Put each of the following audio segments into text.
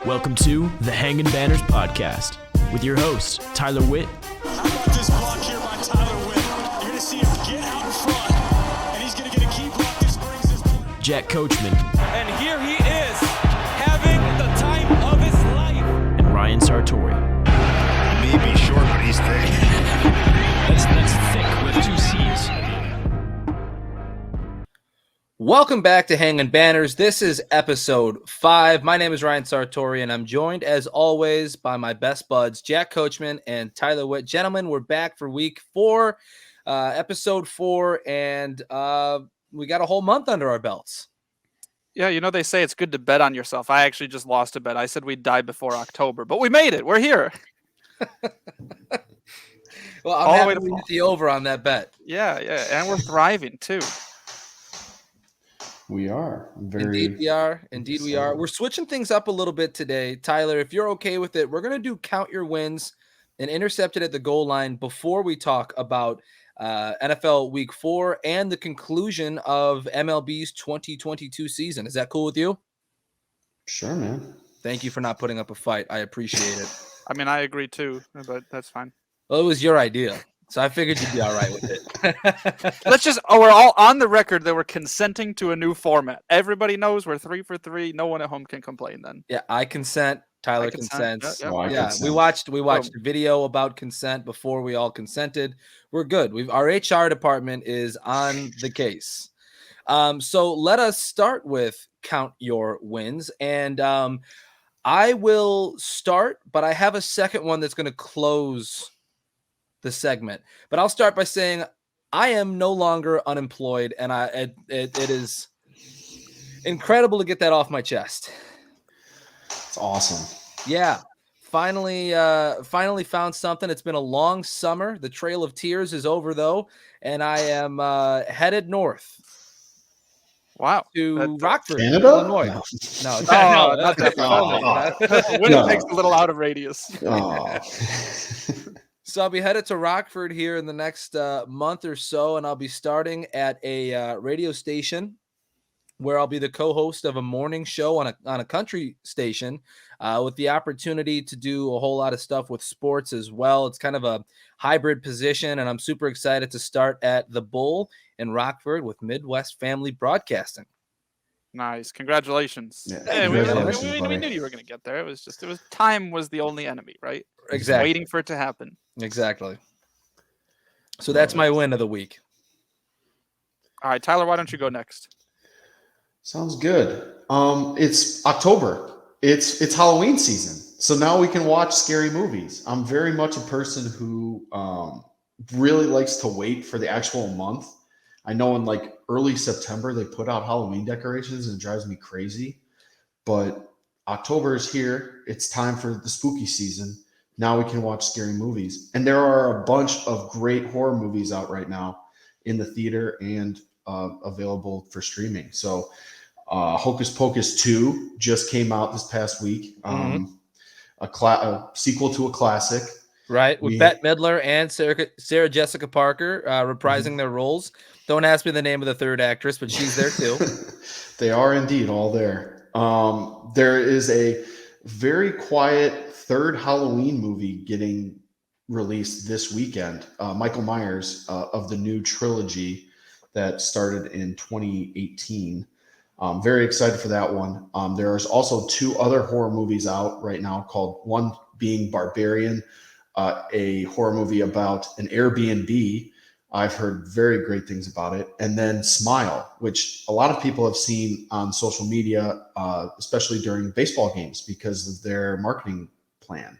Welcome to the Hangin Banners podcast with your host, Tyler Witt. How about this block here by Tyler Witt? You're going to see him get out in front, and he's going to get a key block that springs this play. Jack Coachman. And here he is, having the time of his life. And Ryan Sartori. He may be short, but he's thick. That's thick with two C's. Welcome back to Hangin Banners. This is episode 5. My name is Ryan Sartori, and I'm joined, as always, by my best buds, Jack Coachman and Tyler Witt. Gentlemen, we're back for week 4, episode 4, and we got a whole month under our belts. Yeah, you know, they say it's good to bet on yourself. I actually just lost a bet. I said we'd die before October, but we made it. We're here. Well, I'm happy we hit the over on that bet. Yeah, and we're thriving, too. We are. Indeed we are. We're switching things up a little bit today. Tyler, if you're okay with it, we're going to do count your wins and intercepted at the goal line before we talk about NFL Week 4 and the conclusion of MLB's 2022 season. Is that cool with you? Sure, man. Thank you for not putting up a fight. I appreciate it. I mean, I agree, too, but that's fine. Well, it was your idea, so I figured you'd be all right with it. We're all on the record that we're consenting to a new format. Everybody knows we're 3 for 3. No one at home can complain then. Yeah, I consent. Tyler consents. Consent. We watched a video about consent before we all consented. We're good. Our HR department is on the case. So let us start with count your wins. And I will start, but I have a second one that's going to close the segment. But I'll start by saying I am no longer unemployed, and it is incredible to get that off my chest. It's awesome. Yeah. Finally found something. It's been a long summer. The Trail of Tears is over, though, and I am headed north. Wow. To Rockford, Canada? Illinois. No, not that. Winnipeg's a little out of radius. Oh. So I'll be headed to Rockford here in the next month or so, and I'll be starting at a radio station where I'll be the co-host of a morning show on a country station with the opportunity to do a whole lot of stuff with sports as well. It's kind of a hybrid position, and I'm super excited to start at the Bull in Rockford with Midwest Family Broadcasting. Nice. Congratulations. Yeah, Hey, congratulations, we knew you were going to get there. It was time was the only enemy, right? Exactly. Waiting for it to happen. Exactly. So that's my win of the week. All right, Tyler, why don't you go next? Sounds good. It's October. It's Halloween season. So now we can watch scary movies. I'm very much a person who really likes to wait for the actual month. I know in like early September they put out Halloween decorations and it drives me crazy. But October is here. It's time for the spooky season. Now we can watch scary movies. And there are a bunch of great horror movies out right now in the theater and available for streaming. So Hocus Pocus 2 just came out this past week. A sequel to a classic. Right, with Bette Midler and Sarah Jessica Parker reprising their roles. Don't ask me the name of the third actress, but she's there too. They are indeed all there. There is a very quiet third Halloween movie getting released this weekend. Michael Myers of the new trilogy that started in 2018. Very excited for that one. There's also 2 other horror movies out right now called one being Barbarian, a horror movie about an Airbnb. I've heard very great things about it. And then Smile, which a lot of people have seen on social media, especially during baseball games because of their marketing plan,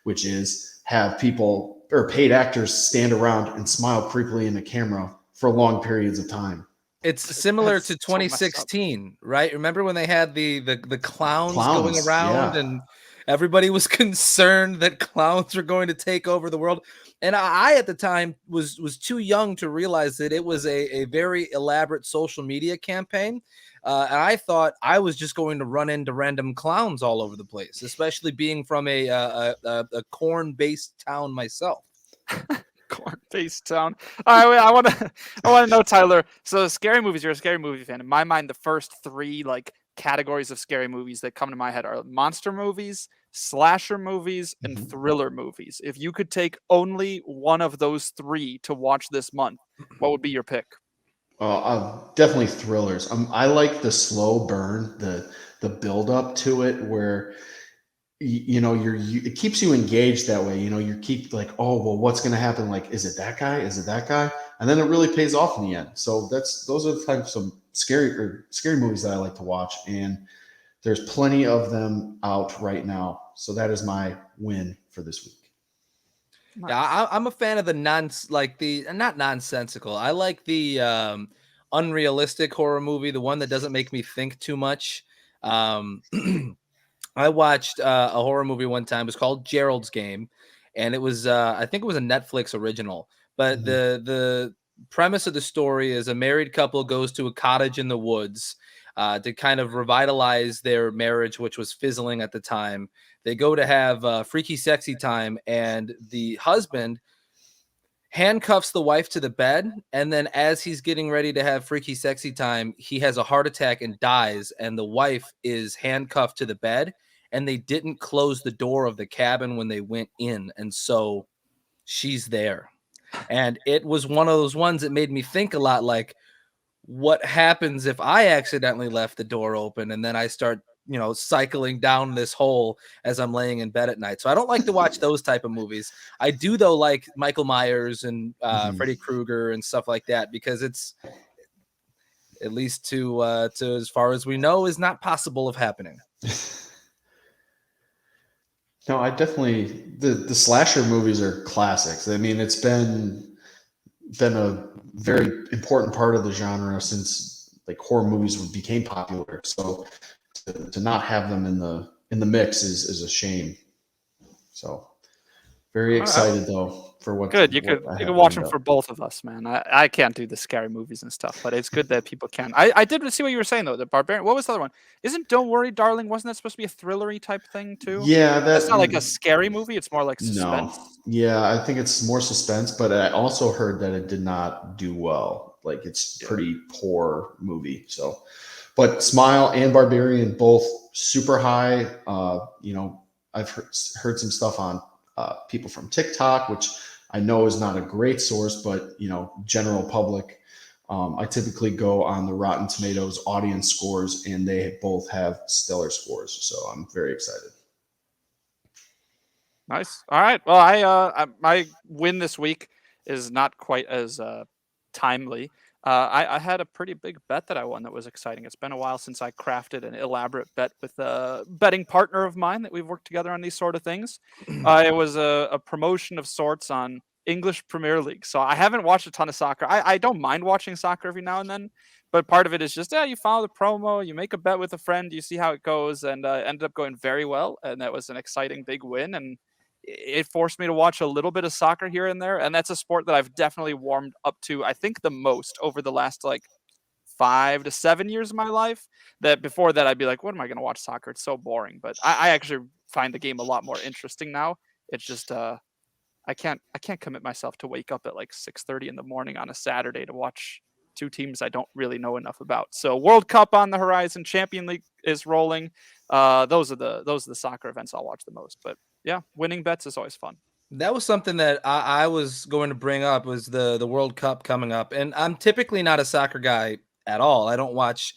which is have people or paid actors stand around and smile creepily in the camera for long periods of time. It's similar to 2016, right? Remember when they had the clowns going around and everybody was concerned that clowns were going to take over the world? And I at the time was too young to realize that it was a very elaborate social media campaign. And I thought I was just going to run into random clowns all over the place, especially being from a corn-based town myself. Corn-based town. All right, I want to know, Tyler. So scary movies. You're a scary movie fan. In my mind, the first 3 like categories of scary movies that come to my head are monster movies, slasher movies, and thriller movies. If you could take only one of those three to watch this month, what would be your pick? Definitely thrillers. I like the slow burn, the build up to it, where it keeps you engaged that way. You keep like, oh well, what's going to happen? Like, is it that guy? Is it that guy? And then it really pays off in the end. So those are the types of scary movies that I like to watch, and there's plenty of them out right now. So that is my win for this week. Nice. Yeah, I'm a fan of the not nonsensical. I like the unrealistic horror movie, the one that doesn't make me think too much. I watched a horror movie one time. It was called Gerald's Game, and it was I think it was a Netflix original. But the premise of the story is a married couple goes to a cottage in the woods to kind of revitalize their marriage, which was fizzling at the time. They go to have freaky, sexy time, and the husband handcuffs the wife to the bed. And then as he's getting ready to have freaky, sexy time, he has a heart attack and dies. And the wife is handcuffed to the bed, and they didn't close the door of the cabin when they went in. And so she's there. And it was one of those ones that made me think a lot, like, what happens if I accidentally left the door open and then I start, cycling down this hole as I'm laying in bed at night. So I don't like to watch those type of movies. I do though like Michael Myers and Freddy Krueger and stuff like that, because it's, at least to as far as we know, is not possible of happening. No, I definitely the slasher movies are classics. I mean, it's been a very important part of the genre since like horror movies became popular. So to not have them in the mix is a shame. So very excited though for what. Good. You what could watch them for both of us, man. I can't do the scary movies and stuff, but it's good that people can. I did see what you were saying though. The Barbarian. What was the other one? Isn't Don't Worry, Darling? Wasn't that supposed to be a thrillery type thing too? Yeah, that's not like a scary movie. It's more like suspense. No. Yeah, I think it's more suspense, but I also heard that it did not do well. Like it's pretty poor movie. So, but Smile and Barbarian both super high. I've heard some stuff on people from TikTok, which I know is not a great source, but general public. I typically go on the Rotten Tomatoes audience scores, and they both have stellar scores. So I'm very excited. Nice. All right. Well, my win this week is not quite as timely. I had a pretty big bet that I won that was exciting. It's been a while since I crafted an elaborate bet with a betting partner of mine that we've worked together on these sort of things. It was a promotion of sorts on English Premier League. So I haven't watched a ton of soccer. I don't mind watching soccer every now and then, but part of it is just, you follow the promo, you make a bet with a friend, you see how it goes, and ended up going very well. And that was an exciting big win. And it forced me to watch a little bit of soccer here and there. And that's a sport that I've definitely warmed up to, I think, the most over the last like 5 to 7 years of my life. That before that, I'd be like, what am I going to watch soccer? It's so boring. But I actually find the game a lot more interesting now. It's just, I can't commit myself to wake up at like 6:30 in the morning on a Saturday to watch two teams I don't really know enough about. So World Cup on the horizon, Champion League is rolling. Those are the soccer events I'll watch the most. But yeah, winning bets is always fun. That was something that I was going to bring up, was the World Cup coming up. And I'm typically not a soccer guy at all. I don't watch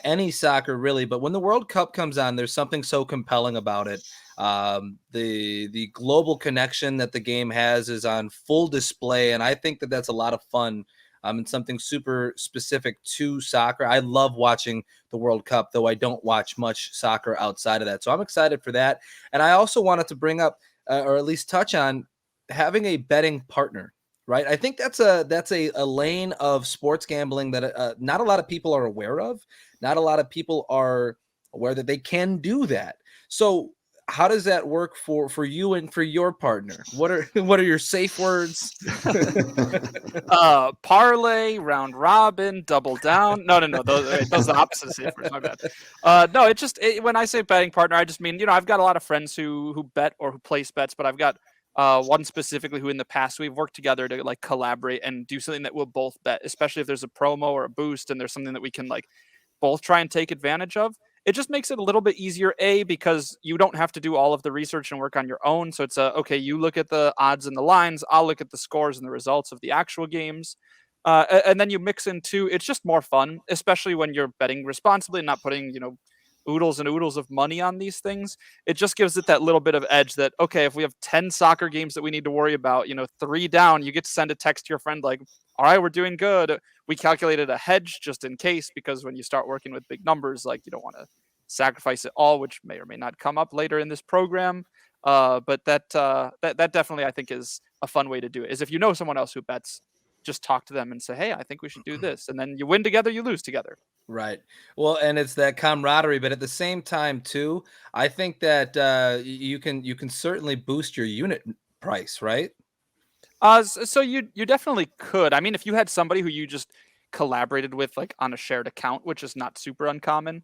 any soccer really, but when the World Cup comes on, there's something so compelling about it. The global connection that the game has is on full display, and I think that that's a lot of fun. And something super specific to soccer. I love watching the World Cup, though I don't watch much soccer outside of that. So I'm excited for that. And I also wanted to bring up, or at least touch on, having a betting partner, right? I think that's a lane of sports gambling that not a lot of people are aware of. Not a lot of people are aware that they can do that. So how does that work for you and for your partner? What are your safe words? Parlay, round robin, double down. No. Those are the opposite of safe words. My bad. No, when I say betting partner, I just mean, I've got a lot of friends who bet or who place bets, but I've got one specifically who in the past we've worked together to like collaborate and do something that we'll both bet, especially if there's a promo or a boost and there's something that we can like both try and take advantage of. it just makes it a little bit easier, because you don't have to do all of the research and work on your own. So it's okay, you look at the odds and the lines, I'll look at the scores and the results of the actual games. And then you mix in two. It's just more fun, especially when you're betting responsibly and not putting, oodles and oodles of money on these things. It just gives it that little bit of edge that, okay, if we have 10 soccer games that we need to worry about, 3 down, you get to send a text to your friend like, all right, we're doing good. We calculated a hedge just in case, because when you start working with big numbers, like, you don't want to sacrifice it all, which may or may not come up later in this program. But that definitely, I think, is a fun way to do it, is if you know someone else who bets, just talk to them and say, hey, I think we should do this. And then you win together, you lose together. Right. Well, and it's that camaraderie, but at the same time too, I think that you can certainly boost your unit price, right? So you definitely could. I mean, if you had somebody who you just collaborated with, like on a shared account, which is not super uncommon,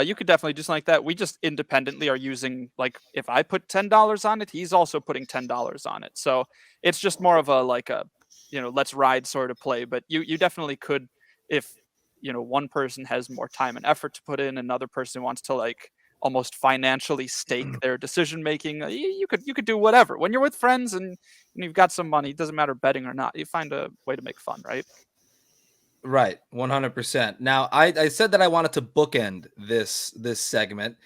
you could definitely do something like that. We just independently are using, like, if I put $10 on it, he's also putting $10 on it. So it's just more of a let's ride sort of play. But you definitely could, if one person has more time and effort to put in, another person wants to like almost financially stake their decision making. You could do whatever. When you're with friends and you've got some money, it doesn't matter betting or not. You find a way to make fun, right? Right, 100%. Now, I said that I wanted to bookend this segment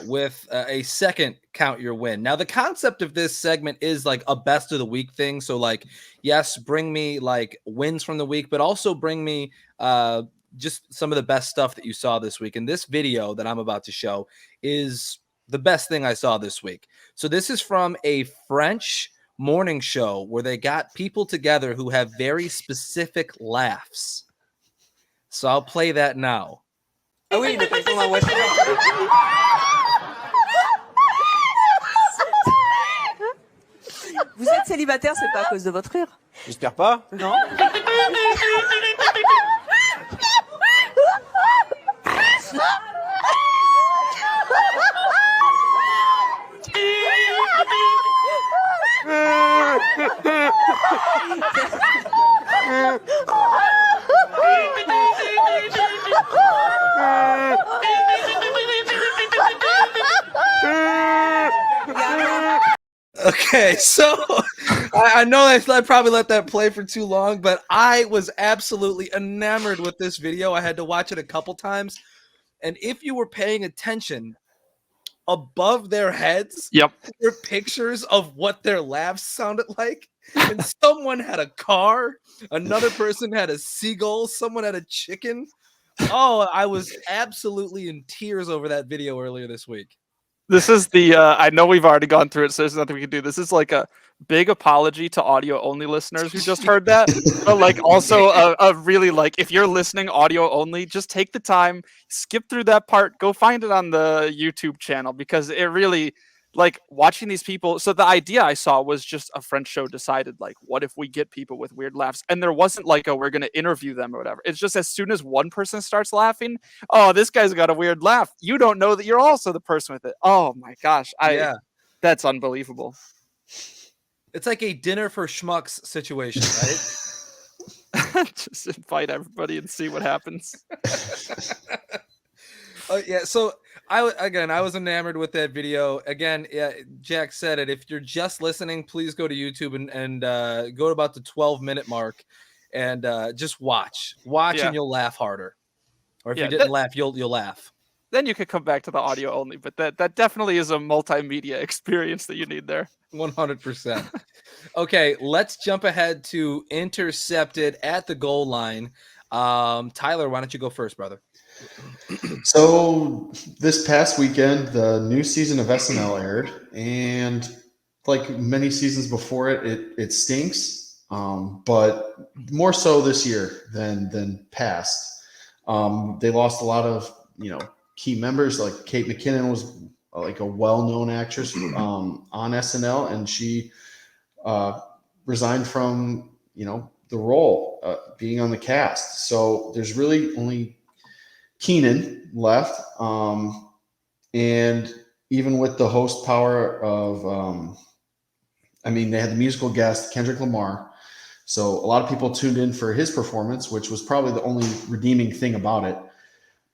with a second count your win. Now, the concept of this segment is like a best of the week thing. So, like, yes, bring me like wins from the week, but also bring me just some of the best stuff that you saw this week. And this video that I'm about to show is the best thing I saw this week. So this is from a French morning show where they got people together who have very specific laughs. So I'll play that now. Ah oui, mais pas dans la voiture. Vous êtes célibataire, c'est pas à cause de votre rire? J'espère pas. Non. Okay, so I know I probably let that play for too long, but I was absolutely enamored with this video. I had to watch it a couple times. And if you were paying attention, above their heads, Yep. were pictures of what their laughs sounded like. And someone had a car, another person had a seagull, someone had a chicken. Oh, I was absolutely in tears over that video earlier this week. This is the I know we've already gone through it, so there's nothing we can do. This is like a big apology to audio only listeners who just heard that, but like also a really, like, if you're listening audio only, just take the time, skip through that part, go find it on the YouTube channel, because it really, like, watching these people. So the idea I saw was just a French show decided, like, what if we get people with weird laughs? And there wasn't like we're going to interview them or whatever. It's just as soon as one person starts laughing, oh, this guy's got a weird laugh, you don't know that you're also the person with it. Oh my gosh. That's unbelievable. It's like a dinner for schmucks situation, right? Just invite everybody and see what happens. Yeah, so I was enamored with that video. Again, yeah, Jack said it. If you're just listening, please go to YouTube and go to about the 12-minute mark and just watch, and you'll laugh harder. Or if you didn't laugh, you'll laugh. Then you could come back to the audio only, but that definitely is a multimedia experience that you need there. 100%. Okay, let's jump ahead to Intercepted at the goal line. Tyler, why don't you go first, brother? So this past weekend, the new season of SNL aired, and like many seasons before it stinks, but more so this year than past. They lost a lot of key members. Like Kate McKinnon was like a well-known actress on SNL, and she resigned from the role, being on the cast. So there's really only Keenan left, and even with the host power of, they had the musical guest Kendrick Lamar, so a lot of people tuned in for his performance, which was probably the only redeeming thing about it.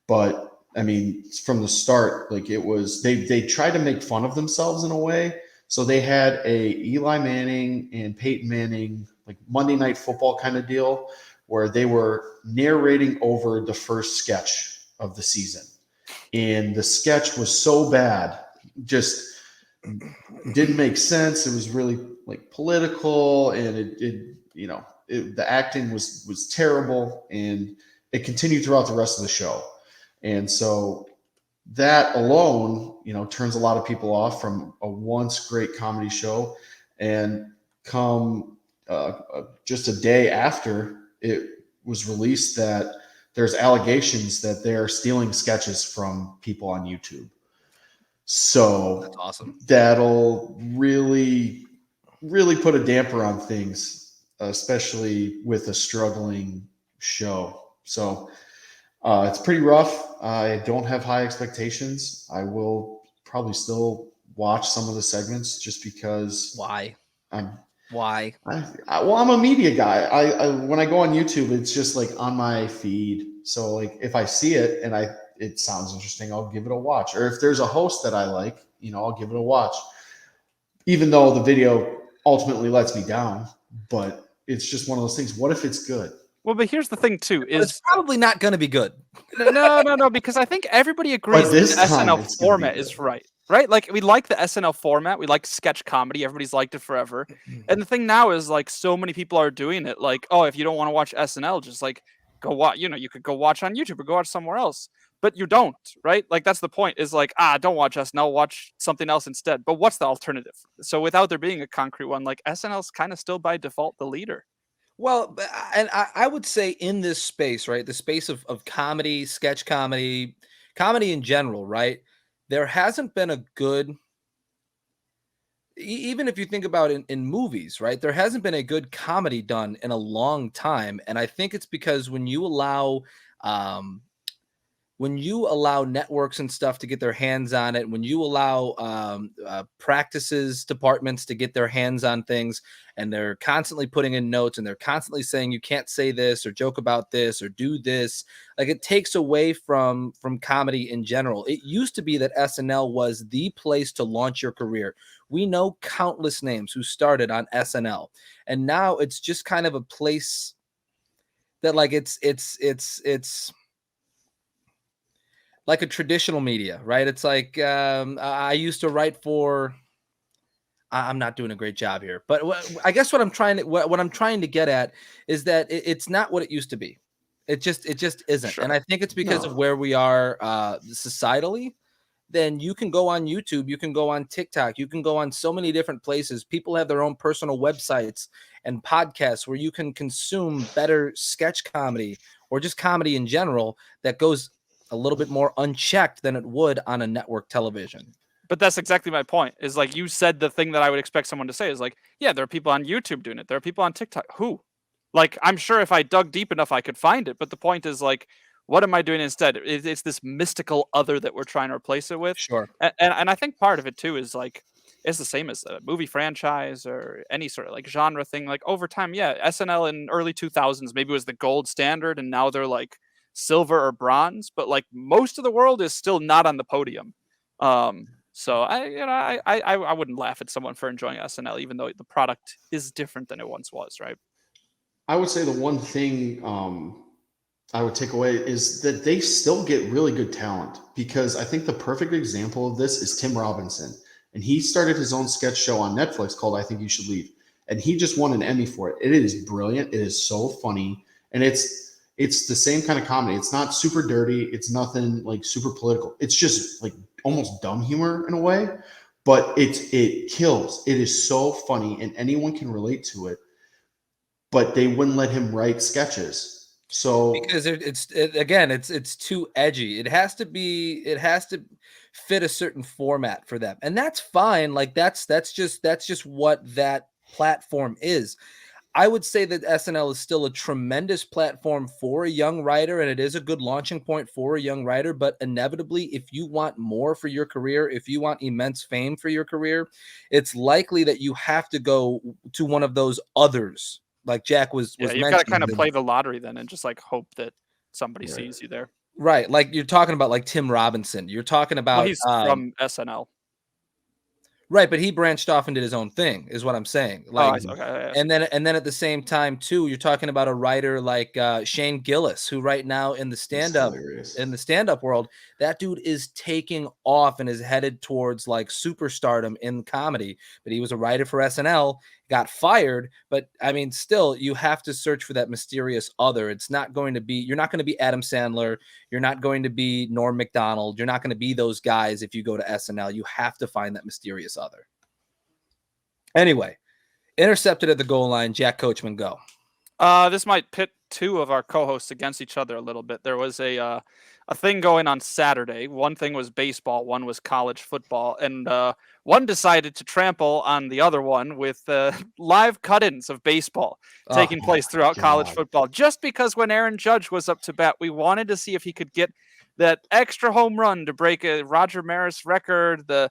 But I mean, from the start, like it was, they tried to make fun of themselves in a way. So they had a Eli Manning and Peyton Manning, like Monday Night Football kind of deal, where they were narrating over the first sketch of the season. And the sketch was so bad, just didn't make sense. It was really like political, and the acting was terrible, and it continued throughout the rest of the show. And so that alone, turns a lot of people off from a once great comedy show. And come just a day after it was released, that there's allegations that they're stealing sketches from people on YouTube. So That's awesome. That'll really, really put a damper on things, especially with a struggling show. So it's pretty rough. I don't have high expectations. I will probably still watch some of the segments just because. Why? I'm a media guy. I when I go on YouTube, it's just like on my feed. So like if I see it and it sounds interesting, I'll give it a watch. Or if there's a host that I like, I'll give it a watch. Even though the video ultimately lets me down, but it's just one of those things. What if it's good? Well, but here's the thing too: is it's probably not going to be good. No, because I think everybody agrees But this the time SNL it's gonna be format good. is right. Right? Like we like the SNL format. We like sketch comedy. Everybody's liked it forever. And the thing now is like so many people are doing it. Like, oh, if you don't want to watch SNL, just like go watch. You could go watch on YouTube or go watch somewhere else. But you don't, right? Like that's the point. Is like, don't watch SNL. Watch something else instead. But what's the alternative? So without there being a concrete one, like SNL's kind of still by default the leader. Well, and I would say in this space, right, the space of comedy, sketch comedy, comedy in general, right, there hasn't been a good, even if you think about it in movies, right, there hasn't been a good comedy done in a long time. And I think it's because when you allow networks and stuff to get their hands on it, when you allow practices departments to get their hands on things, and they're constantly putting in notes and they're constantly saying you can't say this or joke about this or do this, like it takes away from comedy in general. It used to be that SNL was the place to launch your career. We know countless names who started on SNL, and now it's just kind of a place that like it's like a traditional media, right? It's like I used to write for. I'm not doing a great job here, but I guess what I'm trying to get at is that it's not what it used to be. It just isn't, Sure. and I think it's because of where we are societally. Then you can go on YouTube, you can go on TikTok, you can go on so many different places. People have their own personal websites and podcasts where you can consume better sketch comedy or just comedy in general that goes a little bit more unchecked than it would on a network television. But that's exactly my point. Is like you said the thing that I would expect someone to say is like, yeah, there are people on YouTube doing it. There are people on TikTok. Who? Like, I'm sure if I dug deep enough, I could find it. But the point is like, what am I doing instead? It's this mystical other that we're trying to replace it with. Sure. And I think part of it too is like, it's the same as a movie franchise or any sort of like genre thing. Like over time, yeah, SNL in early 2000s maybe was the gold standard, and now they're like silver or bronze. But like most of the world is still not on the podium. So I wouldn't laugh at someone for enjoying SNL, even though the product is different than it once was, right? I would say the one thing I would take away is that they still get really good talent, because I think the perfect example of this is Tim Robinson. And he started his own sketch show on Netflix called I Think You Should Leave. And he just won an Emmy for it. It is brilliant. It is so funny. And it's the same kind of comedy. It's not super dirty. It's nothing like super political. It's just like almost dumb humor in a way, but it kills. It is so funny and anyone can relate to it, but they wouldn't let him write sketches. So because it's too edgy. It has to fit a certain format for them, and that's fine. Like that's just what that platform is. I would say that SNL is still a tremendous platform for a young writer, and it is a good launching point for a young writer. But inevitably, if you want more for your career, if you want immense fame for your career, it's likely that you have to go to one of those others, like Jack was Yeah, you've mentioning. got to kind of play the lottery then, and just like hope that somebody Right. sees you there. Right. Like you're talking about like Tim Robinson. You're talking Well, about he's from SNL. right, but he branched off and did his own thing, is what I'm saying. Oh, Like, I see. Okay, yeah. and then at the same time too, you're talking about a writer like Shane Gillis, who right now in the It's hilarious. stand up world, that dude is taking off and is headed towards like superstardom in comedy. But he was a writer for SNL, got fired. But I mean, still, you have to search for that mysterious other. It's not going to be. You're not going to be Adam Sandler. You're not going to be Norm Macdonald. You're not going to be those guys if you go to SNL. You have to find that mysterious other. Anyway, intercepted at the goal line. Jack Coachman, go. This might pit two of our co-hosts against each other a little bit. There was a thing going on Saturday. One thing was baseball, one was college football, and one decided to trample on the other one with live cut-ins of baseball taking place throughout college football. Just because when Aaron Judge was up to bat, we wanted to see if he could get that extra home run to break a Roger Maris record, the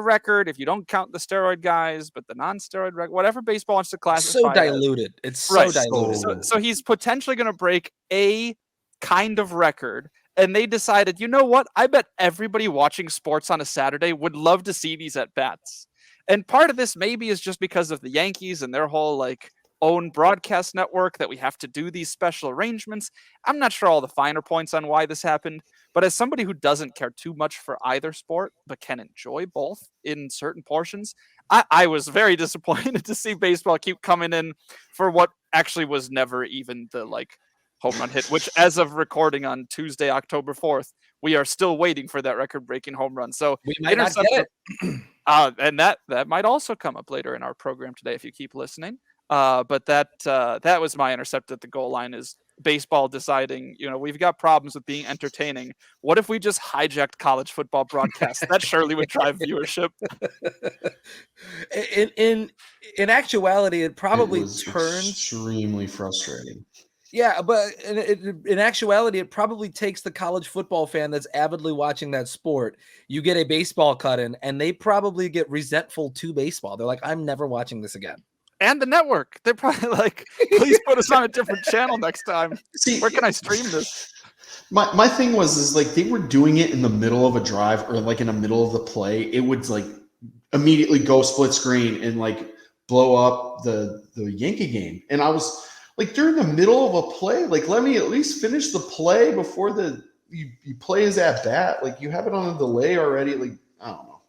record if you don't count the steroid guys, but the non-steroid record, whatever baseball wants to classify. So diluted. It's so Right. diluted. So he's potentially going to break a kind of record. And they decided, you know what? I bet everybody watching sports on a Saturday would love to see these at bats. And part of this maybe is just because of the Yankees and their whole like own broadcast network that we have to do these special arrangements. I'm not sure all the finer points on why this happened, but as somebody who doesn't care too much for either sport, but can enjoy both in certain portions, I was very disappointed to see baseball keep coming in for what actually was never even the like home run hit, which as of recording on Tuesday, October 4th, we are still waiting for that record-breaking home run. So We might not get it. and that might also come up later in our program today if you keep listening. But that was my intercept at the goal line, is baseball deciding, we've got problems with being entertaining. What if we just hijacked college football broadcasts? That surely would drive viewership. In actuality, it probably It was turns. extremely frustrating. Yeah, but in actuality, it probably takes the college football fan that's avidly watching that sport. You get a baseball cut in, and they probably get resentful to baseball. They're like, I'm never watching this again. And the network, they're probably like, please put us on a different channel next time. See, Where can I stream this? My thing is like they were doing it in the middle of a drive or like in the middle of the play. It would like immediately go split screen and like blow up the Yankee game. And I was like, during the middle of a play, like let me at least finish the play before you play his at bat. Like you have it on a delay already. Like I don't know.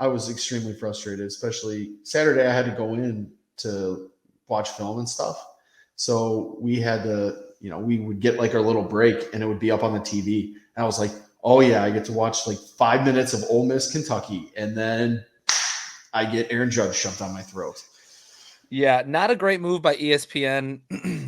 I was extremely frustrated, especially Saturday. I had to go in to watch film and stuff. So we had to, we would get like our little break and it would be up on the TV. And I was like, oh yeah, I get to watch like 5 minutes of Ole Miss, Kentucky. And then I get Aaron Judge shoved down my throat. Yeah, not a great move by ESPN.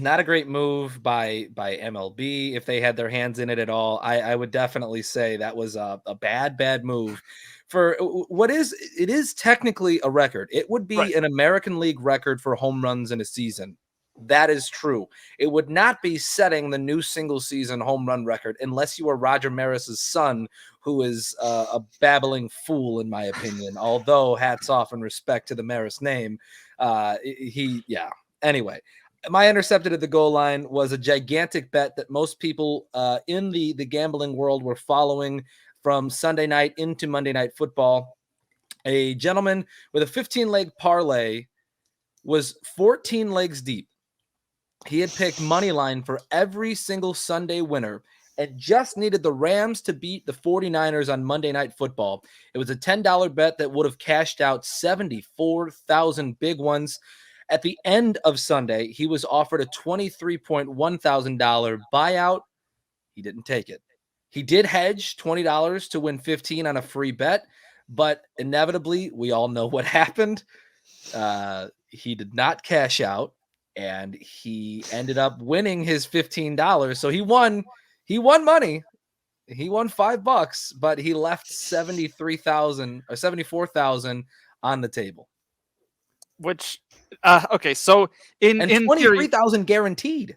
Not a great move by MLB if they had their hands in it at all. I would definitely say that was a bad move. For what it is technically a record. It would be an American League record for home runs in a season. That is true. It would not be setting the new single season home run record unless you are Roger Maris's son, who is a babbling fool, in my opinion. Although hats off and respect to the Maris name. Anyway, my intercepted at the goal line was a gigantic bet that most people in the gambling world were following from Sunday night into Monday Night Football. A gentleman with a 15-leg parlay was 14 legs deep. He had picked money line for every single Sunday winner and just needed the Rams to beat the 49ers on Monday Night Football. It was a $10 bet that would have cashed out 74,000 big ones. At the end of Sunday, he was offered a $23,100 buyout. He didn't take it. He did hedge $20 to win 15 on a free bet, but inevitably, we all know what happened. He did not cash out, and he ended up winning his $15. So he won money. He won $5, but he left 73,000 or 74,000 on the table. Which, okay, so in 23,000 guaranteed.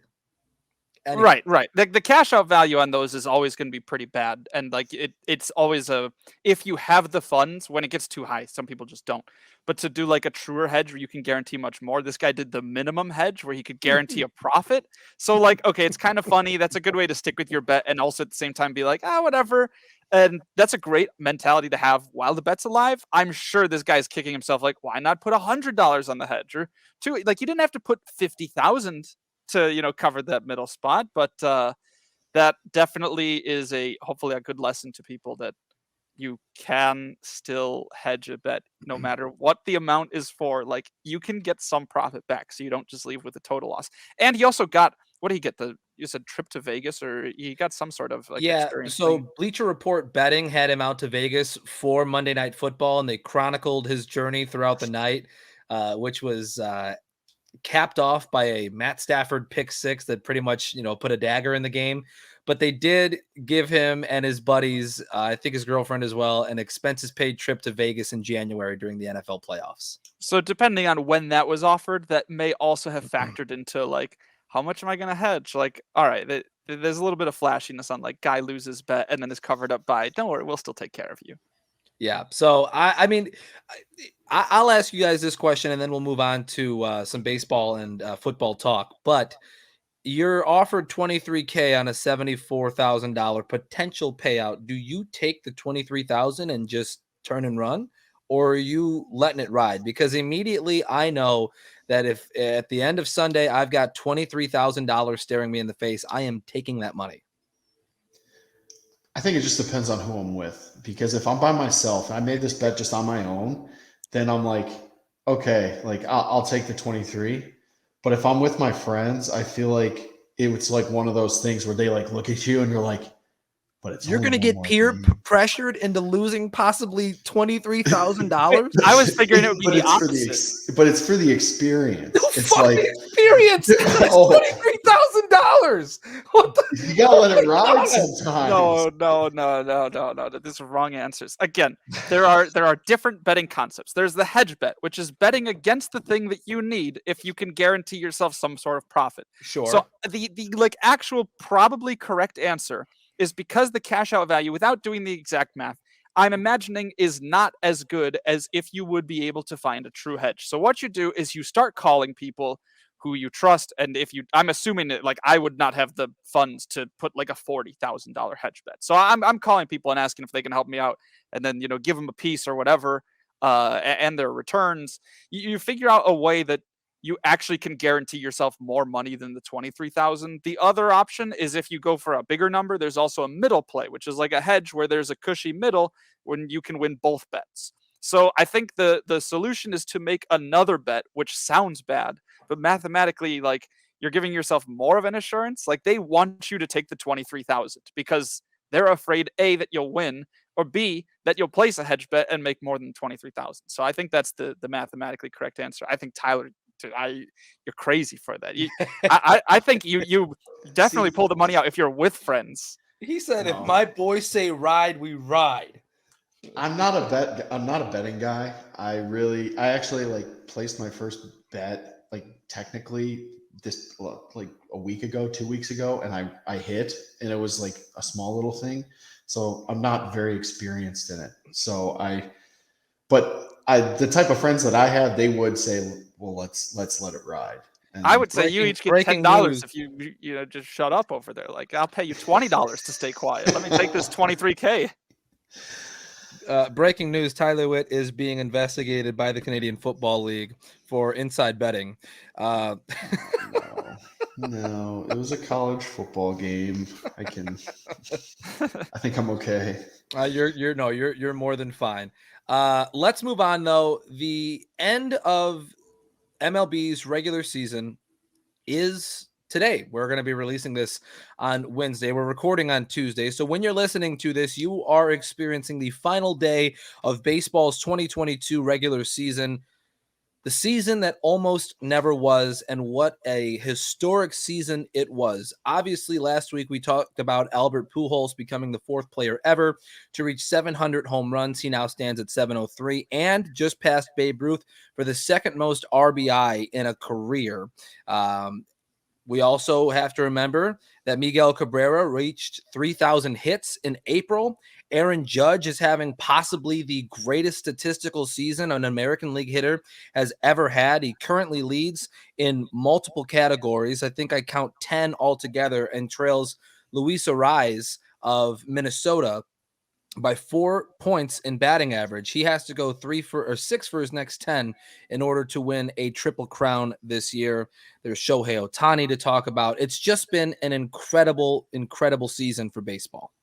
anyway. Right. The cash out value on those is always going to be pretty bad. And like it's always if you have the funds, when it gets too high, some people just don't. But to do like a truer hedge where you can guarantee much more, this guy did the minimum hedge where he could guarantee a profit. So like, okay, it's kind of funny. That's a good way to stick with your bet and also at the same time be like, whatever. And that's a great mentality to have while the bet's alive. I'm sure this guy's kicking himself like, why not put $100 on the hedge or two? Like you didn't have to put 50,000 to cover that middle spot, but that definitely is hopefully a good lesson to people that you can still hedge a bet no matter what the amount is for. Like you can get some profit back, so you don't just leave with a total loss. And he also got, what did he get? You said trip to Vegas, or he got some sort of like experience so thing. Bleacher Report betting had him out to Vegas for Monday Night Football, and they chronicled his journey throughout the night, which was capped off by a Matt Stafford pick six that pretty much put a dagger in the game. But they did give him and his buddies, I think his girlfriend as well, an expenses paid trip to Vegas in January during the NFL playoffs. So depending on when that was offered, that may also have factored into like, how much am I going to hedge? Like, all right, there's a little bit of flashiness on like guy loses bet and then is covered up by, don't worry, we'll still take care of you. Yeah. So I mean, I'll ask you guys this question and then we'll move on to some baseball and football talk. But you're offered $23K on a $74,000 potential payout. Do you take the $23,000 and just turn and run, or are you letting it ride? Because immediately I know that if at the end of Sunday I've got $23,000 staring me in the face, I am taking that money. I think it just depends on who I'm with, because if I'm by myself and I made this bet just on my own, then I'm like, okay, like I'll take the 23. But if I'm with my friends, I feel like it's like one of those things where they like look at you and you're like, but it's you're going to get peer pressured into losing possibly $23,000. I was figuring it would be the opposite. But it's for the experience. No it's fucking like experience. It's $23,000. What the? You gotta let it ride sometimes. No. These are wrong answers. Again, there are different betting concepts. There's the hedge bet, which is betting against the thing that you need if you can guarantee yourself some sort of profit. Sure. So the like actual probably correct answer is because the cash out value, without doing the exact math, I'm imagining is not as good as if you would be able to find a true hedge. So what you do is you start calling people who you trust. And I'm assuming that like I would not have the funds to put like a $40,000 hedge bet. So I'm calling people and asking if they can help me out and then, give them a piece or whatever, and their returns. You figure out a way that you actually can guarantee yourself more money than the 23,000. The other option is if you go for a bigger number, there's also a middle play, which is like a hedge where there's a cushy middle when you can win both bets. So I think the solution is to make another bet, which sounds bad, but mathematically, like you're giving yourself more of an assurance. Like they want you to take the 23,000 because they're afraid A, that you'll win, or B, that you'll place a hedge bet and make more than 23,000. So I think that's the mathematically correct answer. I think Tyler, you're crazy for that. I think you definitely pull the money out if you're with friends. He said, "If my boys say ride, we ride." I'm not a betting guy. I actually like placed my first bet like technically this like a week ago, 2 weeks ago, and I hit, and it was like a small little thing. So I'm not very experienced in it. So the type of friends that I have, they would say, well, let's let it ride. And I would say you each get $10 if you just shut up over there. Like I'll pay you $20 to stay quiet. Let me take this 23K. Breaking news: Tyler Witt is being investigated by the Canadian Football League for inside betting. No, it was a college football game. I think I'm okay. You're more than fine. Let's move on though. The end of MLB's regular season is today. We're going to be releasing this on Wednesday. We're recording on Tuesday. So when you're listening to this, you are experiencing the final day of baseball's 2022 regular season. The season that almost never was, and what a historic season it was. Obviously, last week we talked about Albert Pujols becoming the fourth player ever to reach 700 home runs. He now stands at 703 and just passed Babe Ruth for the second most RBI in a career. We also have to remember that Miguel Cabrera reached 3,000 hits in April. Aaron Judge is having possibly the greatest statistical season an American League hitter has ever had. He currently leads in multiple categories. I think I count 10 altogether, and trails Luis Arraez of Minnesota by 4 points in batting average. He has to go 6 for his next 10 in order to win a triple crown this year. There's Shohei Ohtani to talk about. It's just been an incredible season for baseball.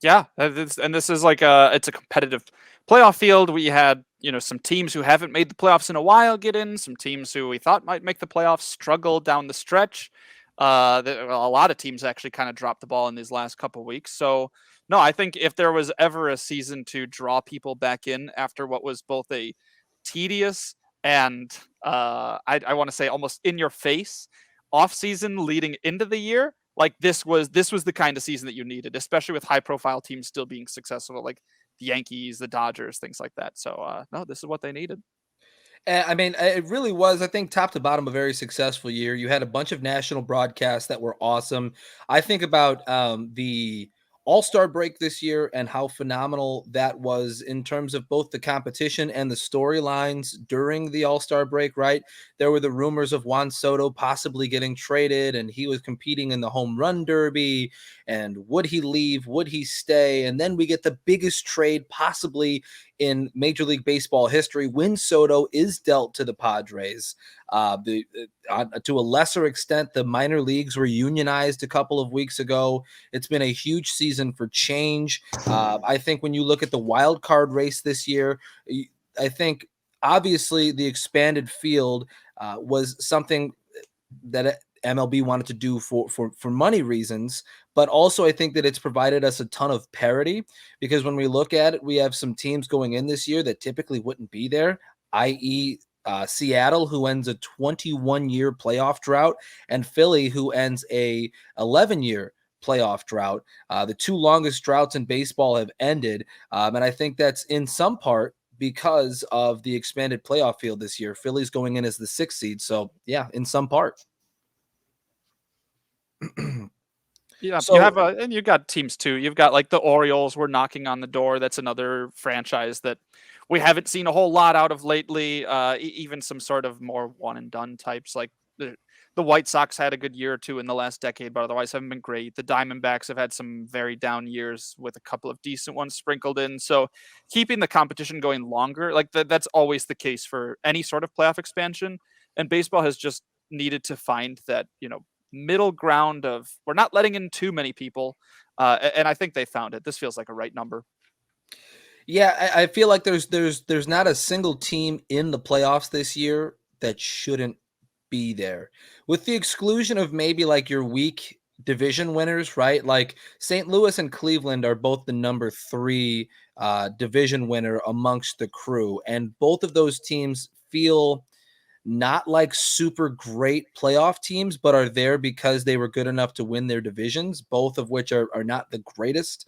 Yeah, and this is like it's a competitive playoff field. We had, some teams who haven't made the playoffs in a while get in, some teams who we thought might make the playoffs struggle down the stretch. A lot of teams actually kind of dropped the ball in these last couple of weeks. So, no, I think if there was ever a season to draw people back in after what was both a tedious and I want to say almost in your face off season leading into the year, like this was the kind of season that you needed, especially with high profile teams still being successful, like the Yankees, the Dodgers, things like that. So no, this is what they needed. I mean, it really was, I think, top to bottom, a very successful year. You had a bunch of national broadcasts that were awesome. I think about the All-Star break this year and how phenomenal that was in terms of both the competition and the storylines during the All-Star break, right? There were the rumors of Juan Soto possibly getting traded, and he was competing in the home run derby. And would he leave? Would he stay? And then we get the biggest trade possibly in Major League Baseball history when Soto is dealt to the Padres. To a lesser extent, the minor leagues were unionized a couple of weeks ago. It's been a huge season for change. I think when you look at the wild card race this year, I think obviously the expanded field was something that MLB wanted to do for money reasons, but also I think that it's provided us a ton of parity, because when we look at it, we have some teams going in this year that typically wouldn't be there, i.e. Seattle, who ends a 21-year playoff drought, and Philly, who ends a 11-year playoff drought. The two longest droughts in baseball have ended, and I think that's in some part because of the expanded playoff field this year. Philly's going in as the 6th seed, so yeah, in some part. Yeah, So- you have and you got teams too. You've got like the Orioles were knocking on the door. That's another franchise that we haven't seen a whole lot out of lately. Even some sort of more one and done types, like the White Sox had a good year or two in the last decade, but otherwise haven't been great. The Diamondbacks have had some very down years with a couple of decent ones sprinkled in. So keeping the competition going longer, like that's always the case for any sort of playoff expansion. And baseball has just needed to find that, middle ground of we're not letting in too many people. And I think they found it. This feels like a right number. Yeah, I feel like there's not a single team in the playoffs this year that shouldn't be there, with the exclusion of maybe like your weak division winners, right? Like St. Louis and Cleveland are both the number 3 division winner amongst the crew, and both of those teams feel not like super great playoff teams, but are there because they were good enough to win their divisions, both of which are not the greatest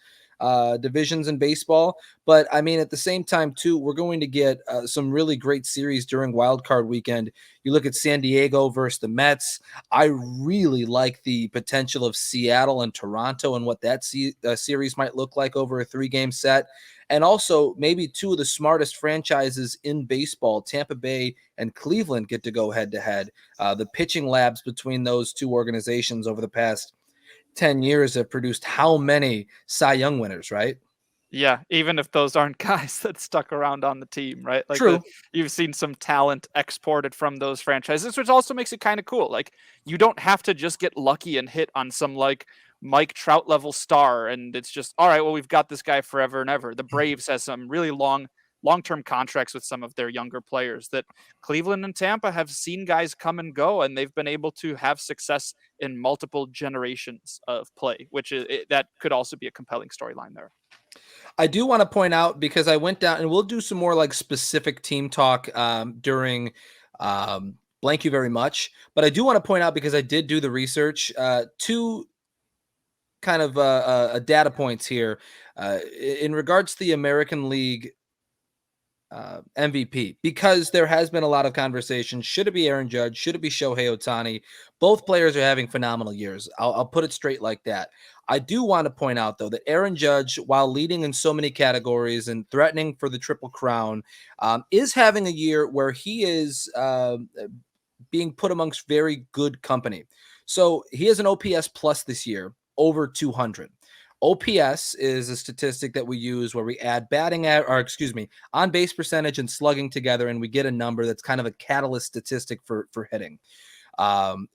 divisions in baseball. But I mean, at the same time too, we're going to get some really great series during wild card weekend. You look at San Diego versus the Mets. I really like the potential of Seattle and Toronto and what that series might look like over a 3-game set. And also maybe 2 of the smartest franchises in baseball, Tampa Bay and Cleveland, get to go head to head. The pitching labs between those 2 organizations over the past 10 years have produced how many Cy Young winners, right? Yeah, even if those aren't guys that stuck around on the team, right? Like True. You've seen some talent exported from those franchises, which also makes it kind of cool. Like you don't have to just get lucky and hit on some like Mike Trout level star, and it's just all right. Well, we've got this guy forever and ever. The Braves has some really long-term contracts with some of their younger players that Cleveland and Tampa have seen guys come and go, and they've been able to have success in multiple generations of play, which that could also be a compelling storyline there. I do want to point out, because I went down, and we'll do some more like specific team talk during blank you very much, but I do want to point out, because I did do the research, 2 kind of data points here in regards to the American League MVP, because there has been a lot of conversation. Should it be Aaron Judge? Should it be Shohei Ohtani? Both players are having phenomenal years. I'll put it straight like that. I do want to point out, though, that Aaron Judge, while leading in so many categories and threatening for the Triple Crown, is having a year where he is being put amongst very good company. So he has an OPS plus this year, over 200. OPS is a statistic that we use where we add on base percentage and slugging together, and we get a number that's kind of a catalyst statistic for hitting.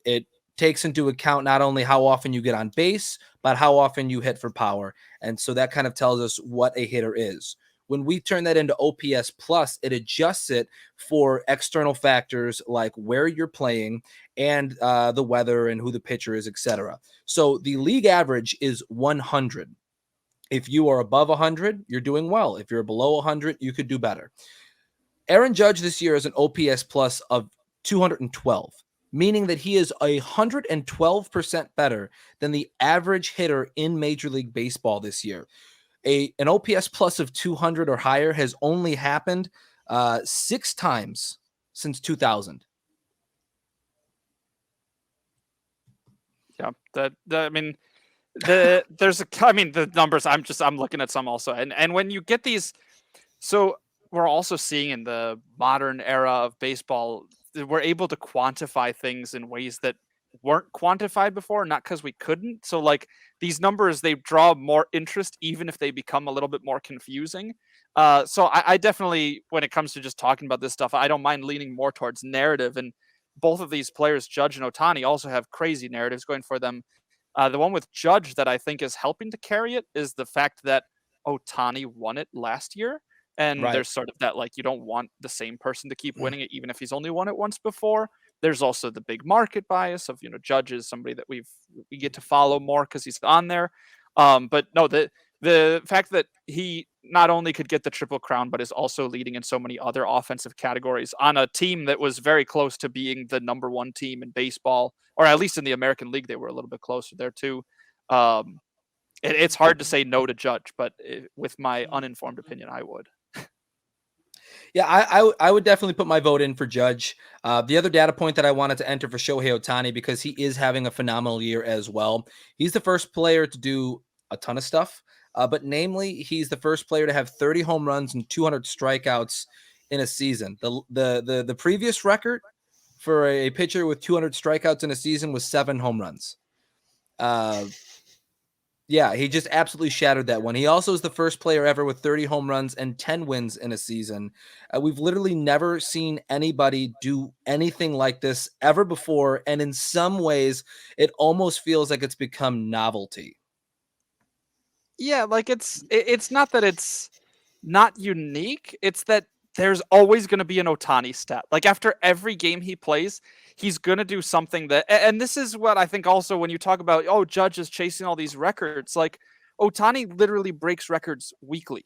It takes into account not only how often you get on base, but how often you hit for power. And so that kind of tells us what a hitter is. When we turn that into OPS plus, it adjusts it for external factors like where you're playing and the weather and who the pitcher is, etc. So the league average is 100. If you are above 100, you're doing well. If you're below 100, you could do better. Aaron Judge this year is an OPS plus of 212, meaning that he is 112% better than the average hitter in Major League Baseball this year. An OPS plus of 200 or higher has only happened 6 times since 2000. Yeah, the numbers. I'm looking at some also, and when you get these, so we're also seeing in the modern era of baseball, we're able to quantify things in ways that weren't quantified before, not because we couldn't. So like these numbers, they draw more interest, even if they become a little bit more confusing. So I definitely, when it comes to just talking about this stuff, I don't mind leaning more towards narrative. And both of these players, Judge and Ohtani, also have crazy narratives going for them. The one with Judge that I think is helping to carry it is the fact that Ohtani won it last year. And Right. there's sort of that, like, you don't want the same person to keep winning it, even if he's only won it once before. There's also the big market bias of, Judge is somebody that we get to follow more because he's on there. But no, the fact that he not only could get the Triple Crown, but is also leading in so many other offensive categories on a team that was very close to being the number one team in baseball, or at least in the American League, they were a little bit closer there too. It's hard to say no to Judge, but with my uninformed opinion, I would. Yeah, I would definitely put my vote in for Judge. The other data point that I wanted to enter for Shohei Ohtani, because he is having a phenomenal year as well. He's the first player to do a ton of stuff, but namely, he's the first player to have 30 home runs and 200 strikeouts in a season. The previous record for a pitcher with 200 strikeouts in a season was 7 home runs. Yeah, he just absolutely shattered that one. He also is the first player ever with 30 home runs and 10 wins in a season. We've literally never seen anybody do anything like this ever before. And in some ways, it almost feels like it's become novelty. Yeah, like it's not that it's not unique. It's that there's always going to be an Ohtani stat. Like after every game he plays, he's going to do something that, and this is what I think also when you talk about, oh, Judge is chasing all these records, like Ohtani literally breaks records weekly,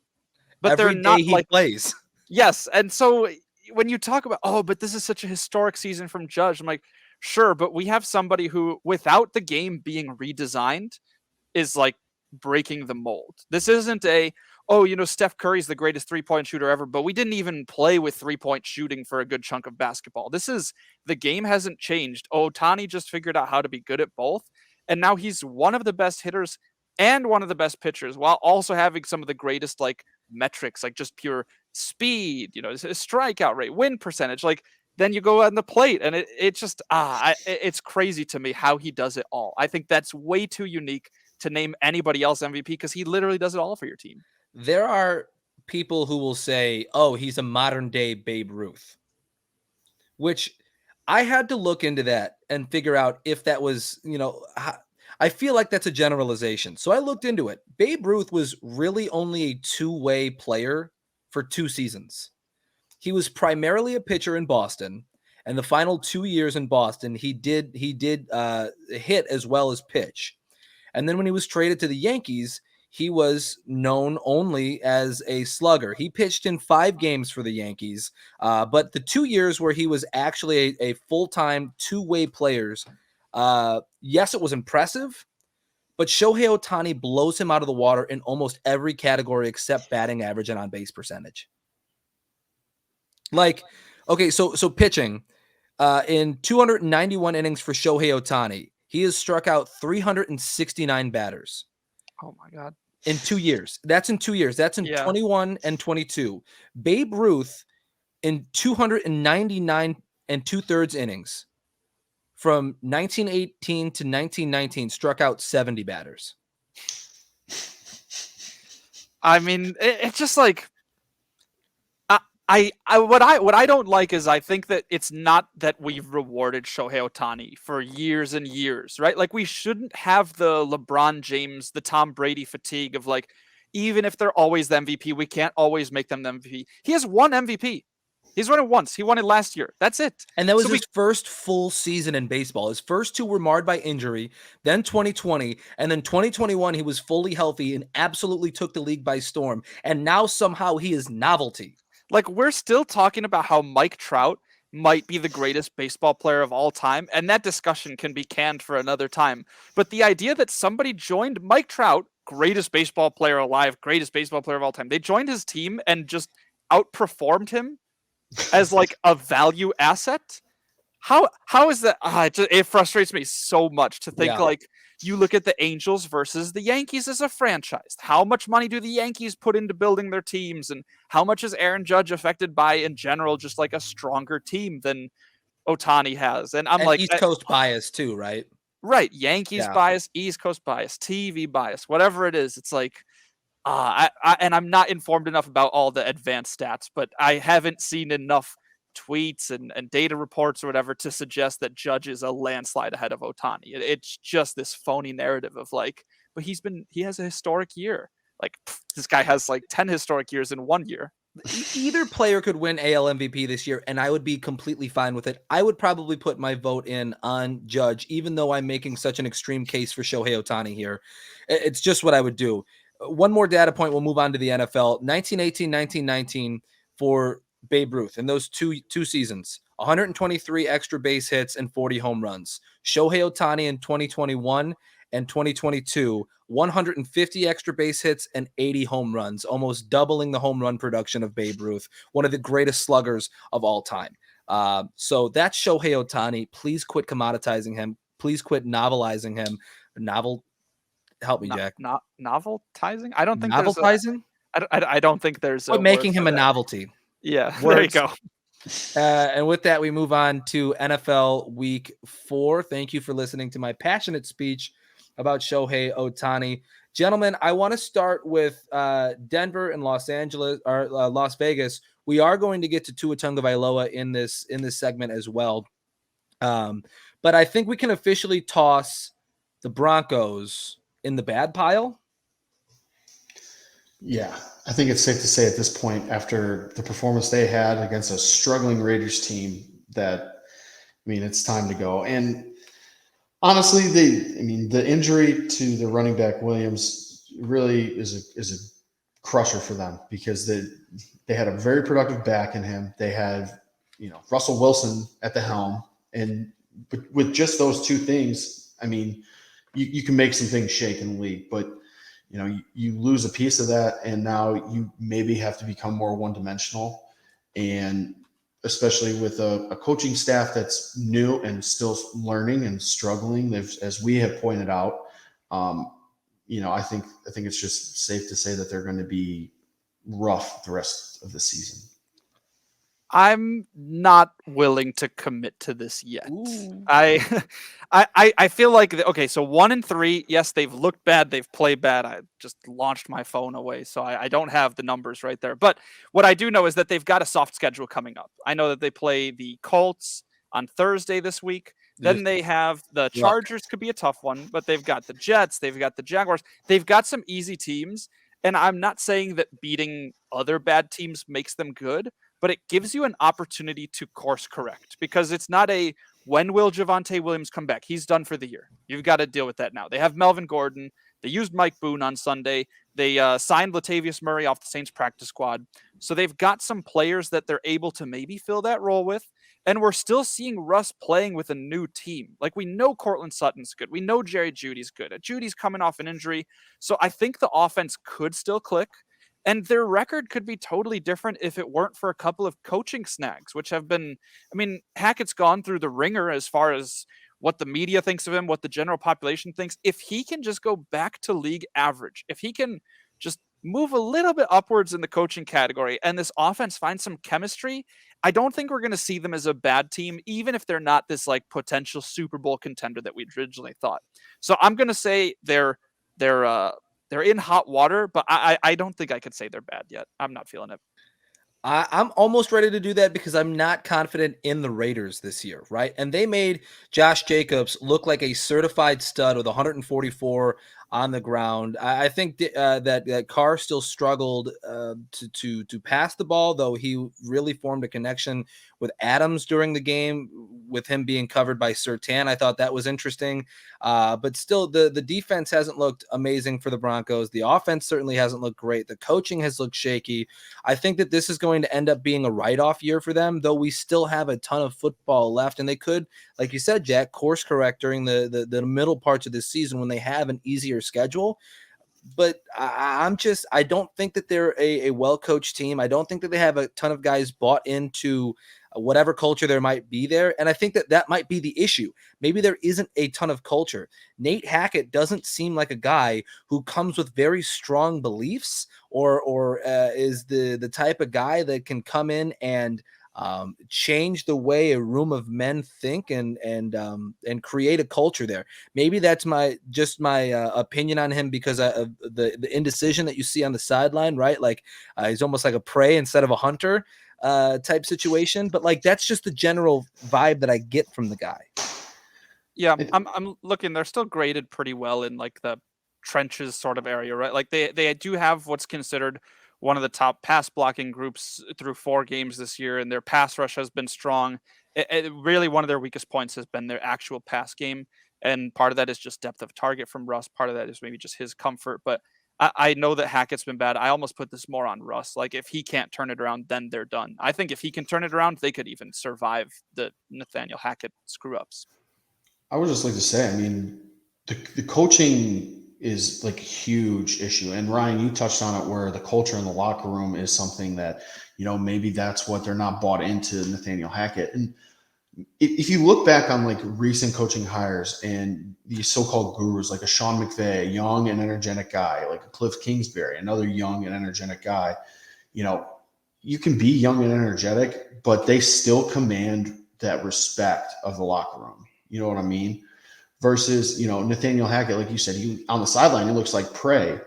but Every they're not day he like, plays. yes. And so when you talk about, oh, but this is such a historic season from Judge, I'm like, sure, but we have somebody who, without the game being redesigned, is like breaking the mold. This isn't Steph Curry's the greatest three-point shooter ever, but we didn't even play with three-point shooting for a good chunk of basketball. The game hasn't changed. Ohtani just figured out how to be good at both, and now he's one of the best hitters and one of the best pitchers, while also having some of the greatest like metrics, like just pure speed, strikeout rate, win percentage. Like then you go on the plate, and it's crazy to me how he does it all. I think that's way too unique to name anybody else MVP, because he literally does it all for your team. There are people who will say, oh, he's a modern day Babe Ruth, which I had to look into that and figure out if that was, I feel like that's a generalization. So I looked into it. Babe Ruth was really only a two-way player for 2 seasons. He was primarily a pitcher in Boston, and the final 2 years in Boston, he did hit as well as pitch. And then when he was traded to the Yankees, he was known only as a slugger. He pitched in 5 games for the Yankees, but the 2 years where he was actually a full-time two-way player, yes, it was impressive, but Shohei Ohtani blows him out of the water in almost every category except batting average and on-base percentage. Like, okay, so pitching in 291 innings for Shohei Ohtani, he has struck out 369 batters Oh my God. in 2 years. That's in 2 years. That's in Yeah. 21 and 22. Babe Ruth in 299 and 2/3 innings from 1918 to 1919 struck out 70 batters. I mean, it's just like what I don't like is I think that it's not that we've rewarded Shohei Ohtani for years and years, right? Like we shouldn't have the LeBron James, the Tom Brady fatigue of like, even if they're always the MVP, we can't always make them the MVP. He has one MVP. He's won it once. He won it last year. That's it. And that was So his first full season in baseball. His first 2 were marred by injury, then 2020, and then 2021 he was fully healthy and absolutely took the league by storm. And now somehow he is novelty. Like we're still talking about how Mike Trout might be the greatest baseball player of all time, and that discussion can be canned for another time. But the idea that somebody joined Mike Trout, greatest baseball player alive, greatest baseball player of all time, they joined his team and just outperformed him as like a value asset. How is that? It frustrates me so much to think like you look at the Angels versus the Yankees as a franchise. How much money do the Yankees put into building their teams, and how much is Aaron Judge affected by, in general, just like a stronger team than Ohtani has? And I'm like, East Coast bias too, right? Right, Yankees bias, East Coast bias, TV bias, whatever it is. It's like, and I'm not informed enough about all the advanced stats, but I haven't seen enough tweets and data reports or whatever to suggest that Judge is a landslide ahead of Ohtani. It's just this phony narrative of like, but he has a historic year. Like this guy has like 10 historic years in 1 year. Either player could win AL MVP this year, and I would be completely fine with it. I would probably put my vote in on Judge, even though I'm making such an extreme case for Shohei Ohtani here. It's just what I would do. One more data point, we'll move on to the NFL. 1918, 1919 for Babe Ruth in those two seasons, 123 extra base hits and 40 home runs. Shohei Ohtani in 2021 and 2022, 150 extra base hits and 80 home runs, almost doubling the home run production of Babe Ruth, one of the greatest sluggers of all time. So that's Shohei Ohtani. Please quit commoditizing him. Please quit novelizing him. Help me, Jack. Noveltizing? I don't think novelizing. I don't think there's. Quit making him a novelty. Yeah, Words. there you go. And with that, we move on to NFL Week 4. Thank you for listening to my passionate speech about Shohei Ohtani. Gentlemen, I want to start with Denver and Los Vegas. We are going to get to Tua Tagovailoa in this segment as well. But I think we can officially toss the Broncos in the bad pile. Yeah, I think it's safe to say at this point, after the performance they had against a struggling Raiders team, that, it's time to go. And honestly, the injury to the running back Williams really is a crusher for them, because they had a very productive back in him. They had, Russell Wilson at the helm, and with just those two things, you can make some things shake in the league, but you lose a piece of that, and now you maybe have to become more one-dimensional. And especially with a coaching staff that's new and still learning and struggling, as we have pointed out, I think it's just safe to say that they're going to be rough the rest of the season. I'm not willing to commit to this yet. I feel like, okay, so 1-3, yes, they've looked bad, they've played bad. I just launched my phone away, so I don't have the numbers right there. But what I do know is that they've got a soft schedule coming up. I know that they play the Colts on Thursday this week. Then they have the Chargers, could be a tough one, but they've got the Jets, they've got the Jaguars. They've got some easy teams, and I'm not saying that beating other bad teams makes them good, but it gives you an opportunity to course correct, because it's not a when will Javonte Williams come back? He's done for the year. You've got to deal with that now. They have Melvin Gordon. They used Mike Boone on Sunday. They signed Latavius Murray off the Saints practice squad. So they've got some players that they're able to maybe fill that role with. And we're still seeing Russ playing with a new team. Like, we know Cortland Sutton's good. We know Jerry Jeudy's good. Jeudy's coming off an injury. So I think the offense could still click. And their record could be totally different if it weren't for a couple of coaching snags, which have been, I mean, Hackett's gone through the ringer as far as what the media thinks of him, what the general population thinks. If he can just go back to league average, if he can just move a little bit upwards in the coaching category and this offense finds some chemistry, I don't think we're going to see them as a bad team, even if they're not this like potential Super Bowl contender that we originally thought. So I'm going to say they're in hot water, but I don't think I could say they're bad yet. I'm not feeling it. I'm almost ready to do that because I'm not confident in the Raiders this year, right? And they made Josh Jacobs look like a certified stud with 144 on the ground. I think that Carr still struggled to pass the ball, though he really formed a connection with Adams during the game, with him being covered by Surtain. I thought that was interesting. But still, the defense hasn't looked amazing for the Broncos. The offense certainly hasn't looked great. The coaching has looked shaky. I think that this is going to end up being a write-off year for them, though we still have a ton of football left. And they could, like you said, Jack, course correct during the middle parts of this season when they have an easier schedule. But I don't think that they're a well-coached team. I don't think that they have a ton of guys bought into whatever culture there might be there. And I think that might be the issue. Maybe there isn't a ton of culture. Nate Hackett doesn't seem like a guy who comes with very strong beliefs or is the type of guy that can come in and change the way a room of men think and create a culture there. Maybe that's my opinion on him because of the indecision that you see on the sideline, right? Like he's almost like a prey instead of a hunter type situation. But like that's just the general vibe that I get from the guy. Yeah, I'm looking. They're still graded pretty well in like the trenches sort of area, right? Like they do have what's considered one of the top pass blocking groups through 4 games this year, and their pass rush has been strong. Really, one of their weakest points has been their actual pass game, and part of that is just depth of target from Russ. Part of that is maybe just his comfort. But I know that Hackett's been bad. I almost put this more on Russ. Like if he can't turn it around, then they're done. I think if he can turn it around, they could even survive the Nathaniel Hackett screw ups. I would just like to say, I mean, the coaching is like a huge issue. And Ryan, you touched on it where the culture in the locker room is something that, maybe that's what they're not bought into Nathaniel Hackett. And if you look back on like recent coaching hires and these so-called gurus, like a Sean McVay, a young and energetic guy, like a Cliff Kingsbury, another young and energetic guy, you can be young and energetic, but they still command that respect of the locker room. You know what I mean? Versus, Nathaniel Hackett, like you said, he on the sideline, he looks like prey.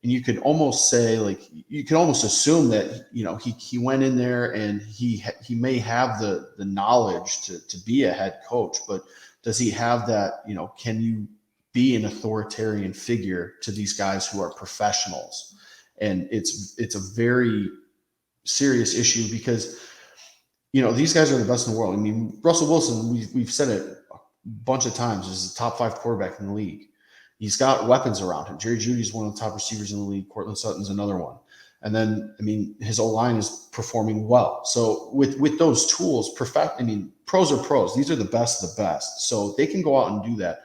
And you could almost say, like, you can almost assume that, he went in there and he may have the knowledge to be a head coach, but does he have that, can you be an authoritarian figure to these guys who are professionals? And it's a very serious issue because, these guys are the best in the world. I mean, Russell Wilson, we've said it a bunch of times, is the top 5 quarterback in the league. He's got weapons around him. Jerry Jeudy's one of the top receivers in the league. Cortland Sutton's another one. And then, I mean, his O-line is performing well. So with those tools, pros are pros. These are the best of the best. So they can go out and do that.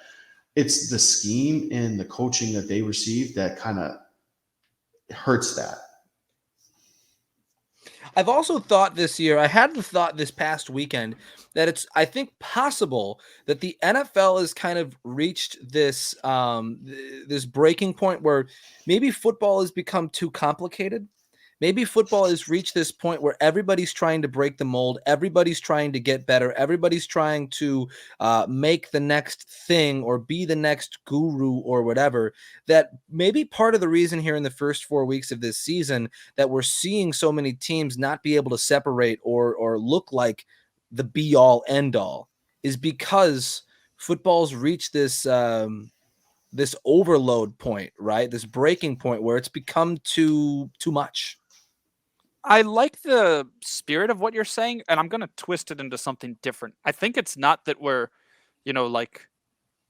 It's the scheme and the coaching that they receive that kind of hurts that. I've also thought this year, I had the thought this past weekend that it's, I think, possible that the NFL has kind of reached this this breaking point where maybe football has become too complicated. Maybe football has reached this point where everybody's trying to break the mold. Everybody's trying to get better. Everybody's trying to make the next thing or be the next guru or whatever. That maybe part of the reason here in the first 4 weeks of this season that we're seeing so many teams not be able to separate or look like the be all end all is because football's reached this this overload point, right? This breaking point where it's become too much. I like the spirit of what you're saying, and I'm going to twist it into something different. I think it's not that we're, like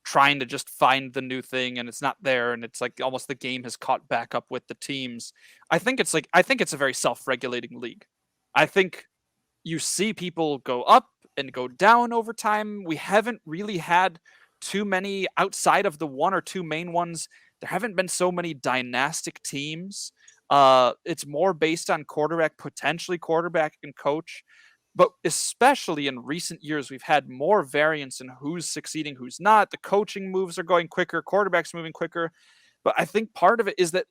trying to just find the new thing and it's not there and it's like almost the game has caught back up with the teams. I think it's a very self-regulating league. I think you see people go up and go down over time. We haven't really had too many outside of the 1 or 2 main ones. There haven't been so many dynastic teams. It's more based on quarterback, potentially quarterback and coach. But especially in recent years, we've had more variance in who's succeeding, who's not. The coaching moves are going quicker, quarterbacks moving quicker. But I think part of it is that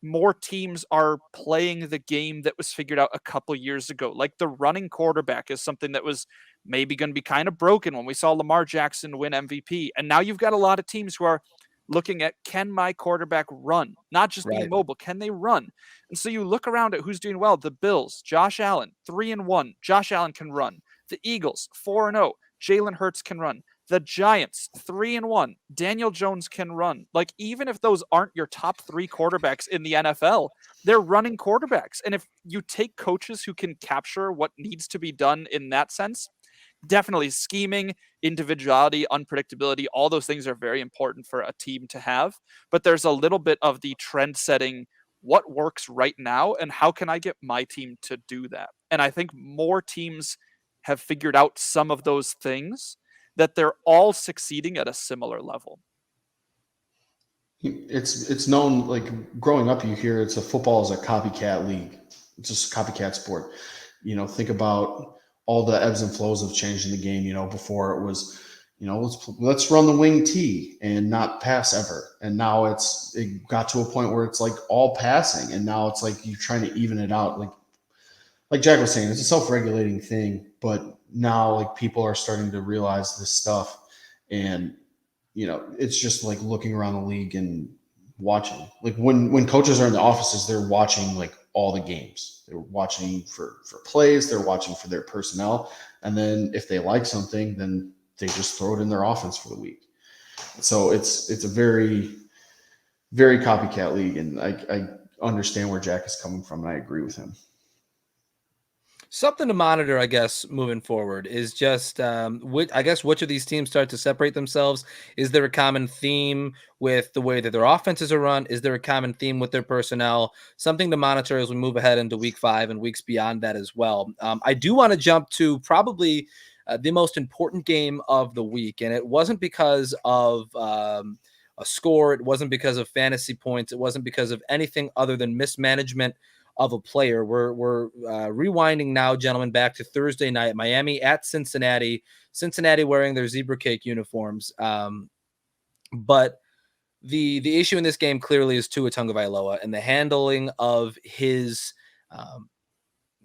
more teams are playing the game that was figured out a couple years ago. Like the running quarterback is something that was maybe going to be kind of broken when we saw Lamar Jackson win MVP. And now you've got a lot of teams who are looking at, can my quarterback run? Not just be Right. mobile, can they run? And so you look around at who's doing well. The Bills, Josh Allen, 3-1. Josh Allen can run. The Eagles, 4-0. Jalen Hurts can run. The Giants, 3-1. Daniel Jones can run. Like, even if those aren't your top 3 quarterbacks in the NFL, they're running quarterbacks. And if you take coaches who can capture what needs to be done in that sense, definitely scheming, individuality, unpredictability, all those things are very important for a team to have. But there's a little bit of the trend setting, what works right now, and how can I get my team to do that? And I think more teams have figured out some of those things, that they're all succeeding at a similar level. It's known, like growing up, you hear football is a copycat league. It's just a copycat sport. Think about all the ebbs and flows of changing the game. Before it was, let's run the wing T and not pass ever. And now it got to a point where it's like all passing. And now it's like you're trying to even it out. Like Jack was saying, it's a self-regulating thing, but now like people are starting to realize this stuff, and it's just like looking around the league and watching. Like when coaches are in the offices, they're watching like all the games. They're watching for plays, they're watching for their personnel, and then if they like something, then they just throw it in their offense for the week. So it's a very, very copycat league, and I understand where Jack is coming from, and I agree with him. Something to monitor, I guess, moving forward is just, which of these teams start to separate themselves? Is there a common theme with the way that their offenses are run? Is there a common theme with their personnel? Something to monitor as we move ahead into week 5 and weeks beyond that as well. I do want to jump to probably the most important game of the week, and it wasn't because of a score. It wasn't because of fantasy points. It wasn't because of anything other than mismanagement of a player. We're rewinding now, gentlemen, back to Thursday night. Miami at Cincinnati. Cincinnati wearing their zebra cake uniforms. But the issue in this game clearly is Tua Tagovailoa and the handling of his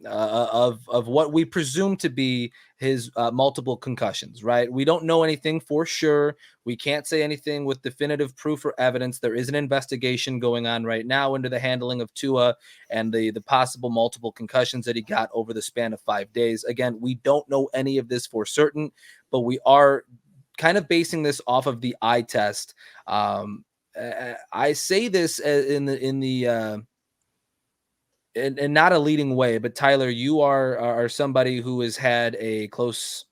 of what we presume to be his multiple concussions, right? We don't know anything for sure. We can't say anything with definitive proof or evidence. There is an investigation going on right now into the handling of Tua and the possible multiple concussions that he got over the span of 5 days. Again, we don't know any of this for certain, but we are kind of basing this off of the eye test. I say this in not a leading way, but Tyler, you are somebody who has had a close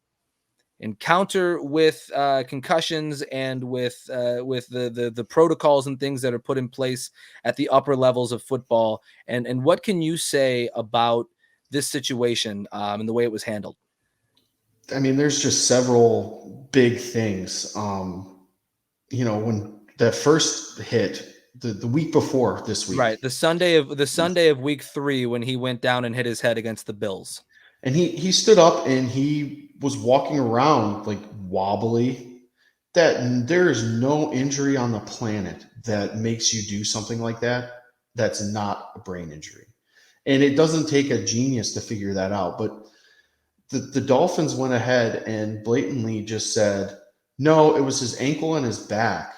encounter with concussions and with the protocols and things that are put in place at the upper levels of football. And what can you say about this situation and the way it was handled? I mean, there's just several big things. When that first hit, the week before this week, right? The Sunday of week 3, when he went down and hit his head against the Bills, and he stood up and he was walking around like wobbly. That there is no injury on the planet that makes you do something like that. That's not a brain injury, and it doesn't take a genius to figure that out. But the Dolphins went ahead and blatantly just said, no, it was his ankle and his back.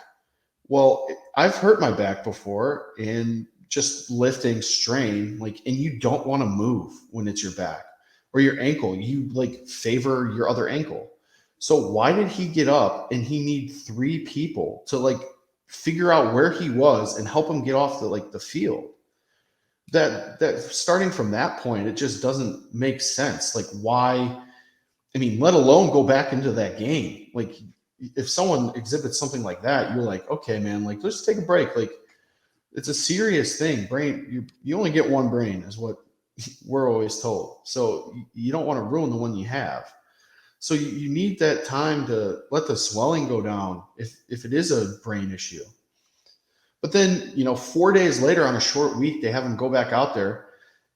Well, I've hurt my back before in just lifting strain, and you don't want to move when it's your back or your ankle. You favor your other ankle. So why did he get up and he need 3 people to figure out where he was and help him get off the field? That starting from that point, it just doesn't make sense. Why? I mean, let alone go back into that game. If someone exhibits something like that, you're like, okay, man, let's take a break. It's a serious thing. Brain, you only get one brain, is what we're always told. So you don't want to ruin the one you have. So you need that time to let the swelling go down if it is a brain issue. But then, 4 days later on a short week, they have him go back out there.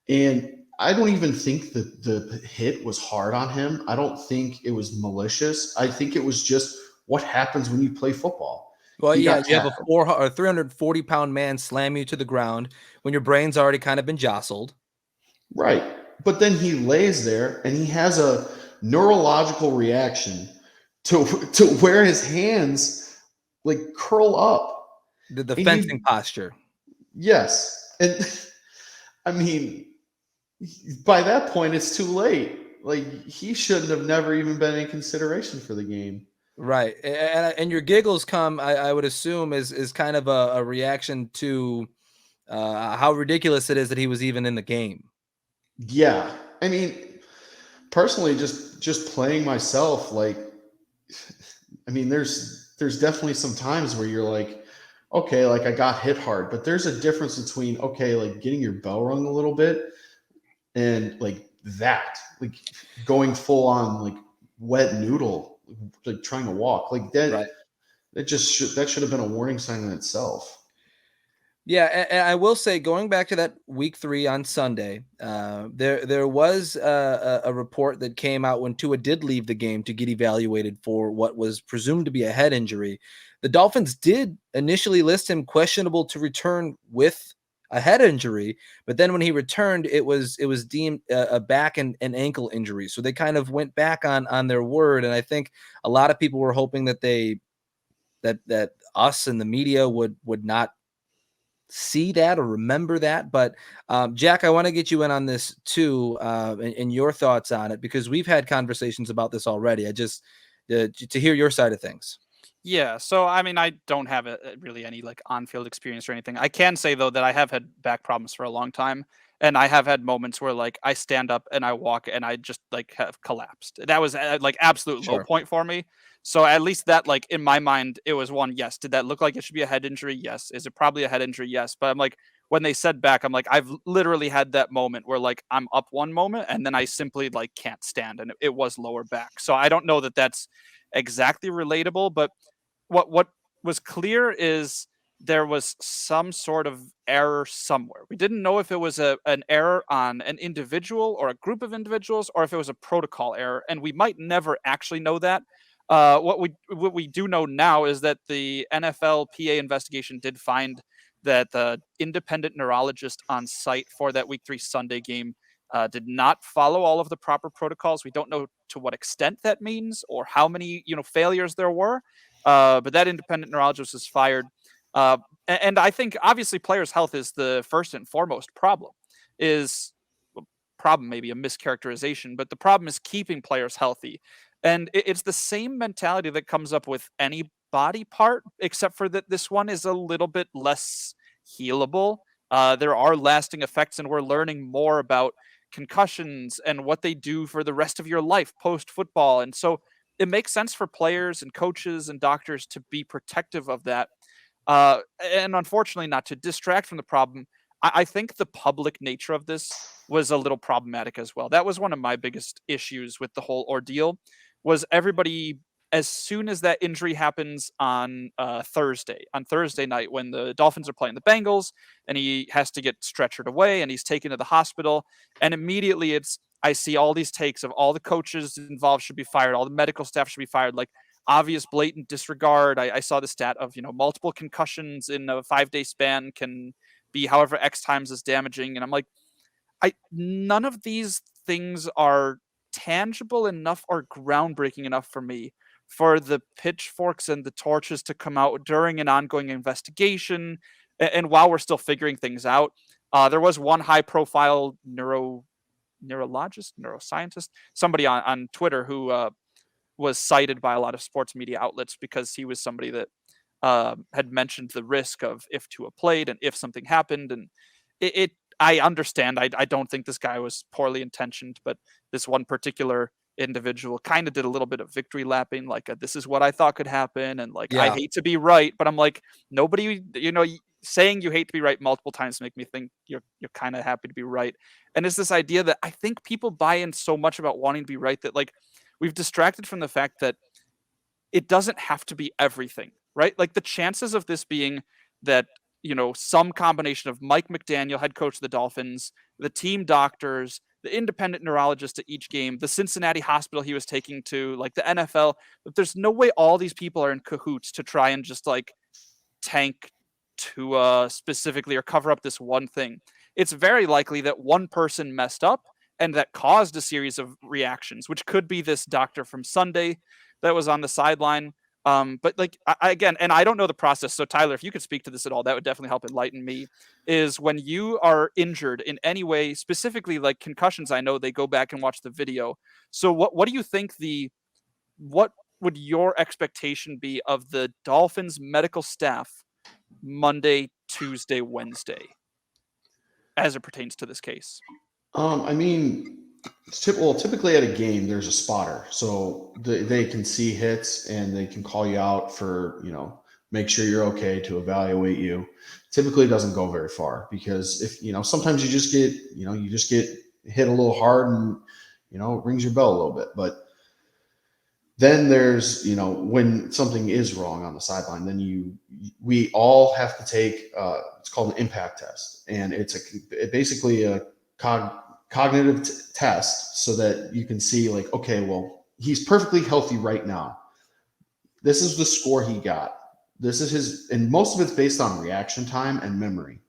And I don't even think that the hit was hard on him. I don't think it was malicious. I think it was just what happens when you play football. Well, He yeah, got you have a tackled. 340-pound man slam you to the ground when your brain's already kind of been jostled. Right. But then he lays there and he has a neurological reaction to where his hands like curl up. The And fencing posture. yes. And I mean, by that point, it's too late. Like, he shouldn't have never even been in consideration for the game. Right. And your giggles come, I would assume, is kind of a reaction to how ridiculous it is that he was even in the game. Yeah. I mean, personally, just playing myself, like, I mean, there's definitely some times where you're like, okay, like I got hit hard, but there's a difference between, okay, like getting your bell rung a little bit and like that, like going full on like wet noodle, like trying to walk like that. Right. That should have been a warning sign in itself. Yeah, and I will say, going back to that week 3 on Sunday, there was a report that came out when Tua did leave the game to get evaluated for what was presumed to be a head injury. The Dolphins did initially list him questionable to return with a head injury, but then when he returned, it was deemed a back and ankle injury. So they kind of went back on their word, and I think a lot of people were hoping that that us and the media would not see that or remember that. But Jack, I want to get you in on this too, and your thoughts on it, because we've had conversations about this already. I just to hear your side of things. Yeah, so I mean, I don't have really any like on-field experience or anything. I can say though that I have had back problems for a long time, and I have had moments where like I stand up and I walk and I just like have collapsed. That was like absolute low Sure. point for me. So at least that, like, in my mind, it was one. Yes, did that look like it should be a head injury? Yes. Is it probably a head injury? Yes. But I'm like, when they said back, I'm like, I've literally had that moment where like I'm up one moment and then I simply like can't stand, and it was lower back. So I don't know that that's exactly relatable, but what was clear is there was some sort of error somewhere. We didn't know if it was an error on an individual or a group of individuals, or if it was a protocol error, and we might never actually know that. What we do know now is that the NFLPA investigation did find that the independent neurologist on site for that Week 3 Sunday game did not follow all of the proper protocols. We don't know to what extent that means or how many failures there were. But that independent neurologist was fired. And I think obviously players' health is the first and foremost problem. Problem maybe a mischaracterization, but the problem is keeping players healthy. And it's the same mentality that comes up with any body part, except for that this one is a little bit less healable. There are lasting effects, and we're learning more about concussions and what they do for the rest of your life post football. And so it makes sense for players and coaches and doctors to be protective of that. And unfortunately, not to distract from the problem, I think the public nature of this was a little problematic as well. That was one of my biggest issues with the whole ordeal, was everybody, as soon as that injury happens on Thursday night, when the Dolphins are playing the Bengals and he has to get stretchered away and he's taken to the hospital, and immediately I see all these takes of all the coaches involved should be fired, all the medical staff should be fired, like obvious blatant disregard. I saw the stat of multiple concussions in a 5-day span can be however X times as damaging, and I'm like, none of these things are tangible enough or groundbreaking enough for me for the pitchforks and the torches to come out during an ongoing investigation. And while we're still figuring things out, there was one high-profile neuroscientist, somebody on Twitter who was cited by a lot of sports media outlets because he was somebody that had mentioned the risk of if Tua played and if something happened. And I understand. I don't think this guy was poorly intentioned, but this one particular individual kind of did a little bit of victory lapping, like this is what I thought could happen, and like I Yeah. hate to be right, but I'm like, nobody, saying you hate to be right multiple times make me think you're kind of happy to be right. And it's this idea that I think people buy in so much about wanting to be right that like we've distracted from the fact that it doesn't have to be everything, right? Like the chances of this being that some combination of Mike McDaniel, head coach of the Dolphins, the team doctors, the independent neurologist at each game, the Cincinnati hospital he was taking to, like the NFL. But there's no way all these people are in cahoots to try and just like tank Tua specifically or cover up this one thing. It's very likely that one person messed up and that caused a series of reactions, which could be this doctor from Sunday that was on the sideline. But like again, and I don't know the process. So Tyler, if you could speak to this at all, that would definitely help enlighten me. Is when you are injured in any way, specifically like concussions, I know they go back and watch the video. So what do you think what would your expectation be of the Dolphins medical staff Monday, Tuesday, Wednesday, as it pertains to this case? I mean, typically at a game, there's a spotter, so they can see hits and they can call you out for, make sure you're okay, to evaluate you. Typically, it doesn't go very far because if sometimes you just get hit a little hard and it rings your bell a little bit. But then there's when something is wrong on the sideline, then we all have to take it's called an impact test, and it's basically a cognitive test so that you can see like, okay, well, he's perfectly healthy right now. This is the score he got. This is his, and most of it's based on reaction time and memory.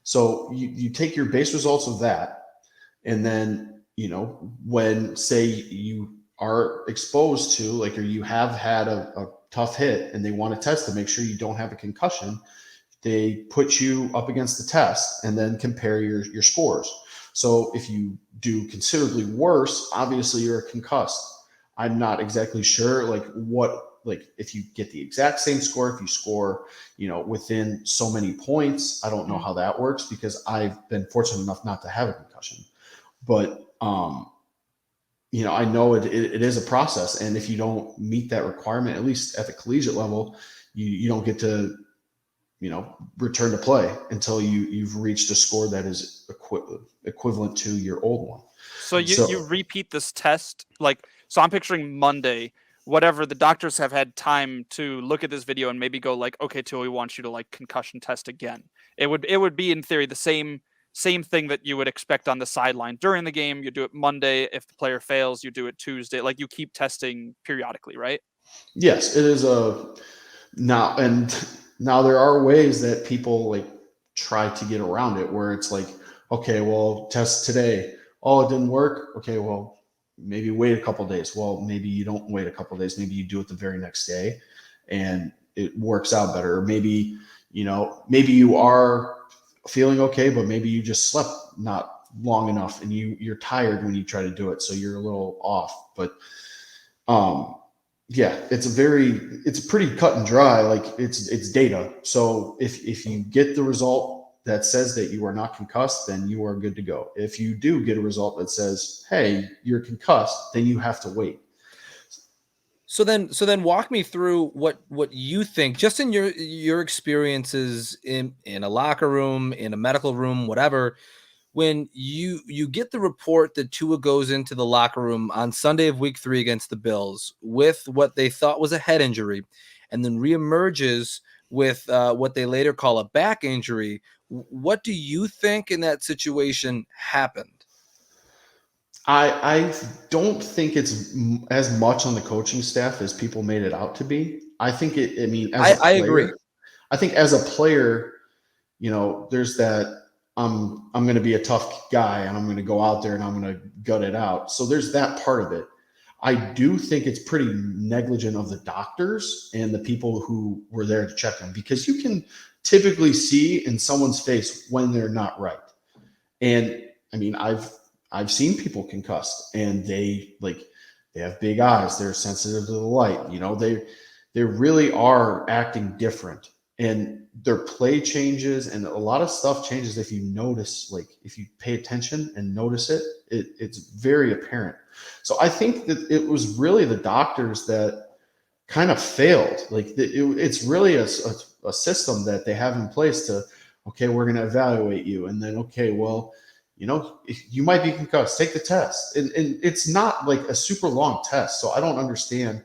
So you take your base results of that, and then, when say you are exposed to or you have had a tough hit and they want to test to make sure you don't have a concussion, they put you up against the test and then compare your scores. So if you do considerably worse, obviously you're concussed. I'm not exactly sure if you get the exact same score, if you score, within so many points. I don't know how that works because I've been fortunate enough not to have a concussion. But I know it is a process, and if you don't meet that requirement, at least at the collegiate level, you don't get to return to play until you've reached a score that is equivalent to your old one. So you repeat this test, so I'm picturing Monday, whatever, the doctors have had time to look at this video and maybe go like, okay, Tua, we want you to concussion test again. It would be in theory the same thing that you would expect on the sideline during the game. You do it Monday. If the player fails, you do it Tuesday. You keep testing periodically, right? Yes, it is now there are ways that people try to get around it, where it's okay, well, test today. Oh, it didn't work. Okay, well, maybe wait a couple of days. Well, maybe you don't wait a couple of days. Maybe you do it the very next day and it works out better. Or maybe you are feeling okay, but maybe you just slept not long enough and you're tired when you try to do it, so you're a little off. But it's pretty cut and dry. It's data. So if you get the result that says that you are not concussed, then you are good to go. If you do get a result that says, hey, you're concussed, then you have to wait. So then walk me through what you think, just in your experiences in a locker room, in a medical room, whatever, when you get the report that Tua goes into the locker room on Sunday of week 3 against the Bills with what they thought was a head injury, and then reemerges with what they later call a back injury. What do you think in that situation happened? I don't think it's as much on the coaching staff as people made it out to be. I think I agree. I think as a player, there's that I'm going to be a tough guy and I'm going to go out there and I'm going to gut it out. So there's that part of it. I do think it's pretty negligent of the doctors and the people who were there to check them, because you can typically see in someone's face when they're not right. And I've seen people concussed and they have big eyes. They're sensitive to the light. They really are acting different, and their play changes, and a lot of stuff changes. If you notice, if you pay attention and notice it, it's very apparent. So I think that it was really the doctors that kind of failed. It's really a system that they have in place to, okay, we're going to evaluate you. And then, okay, well, you might be concussed, take the test. And it's not a super long test. So I don't understand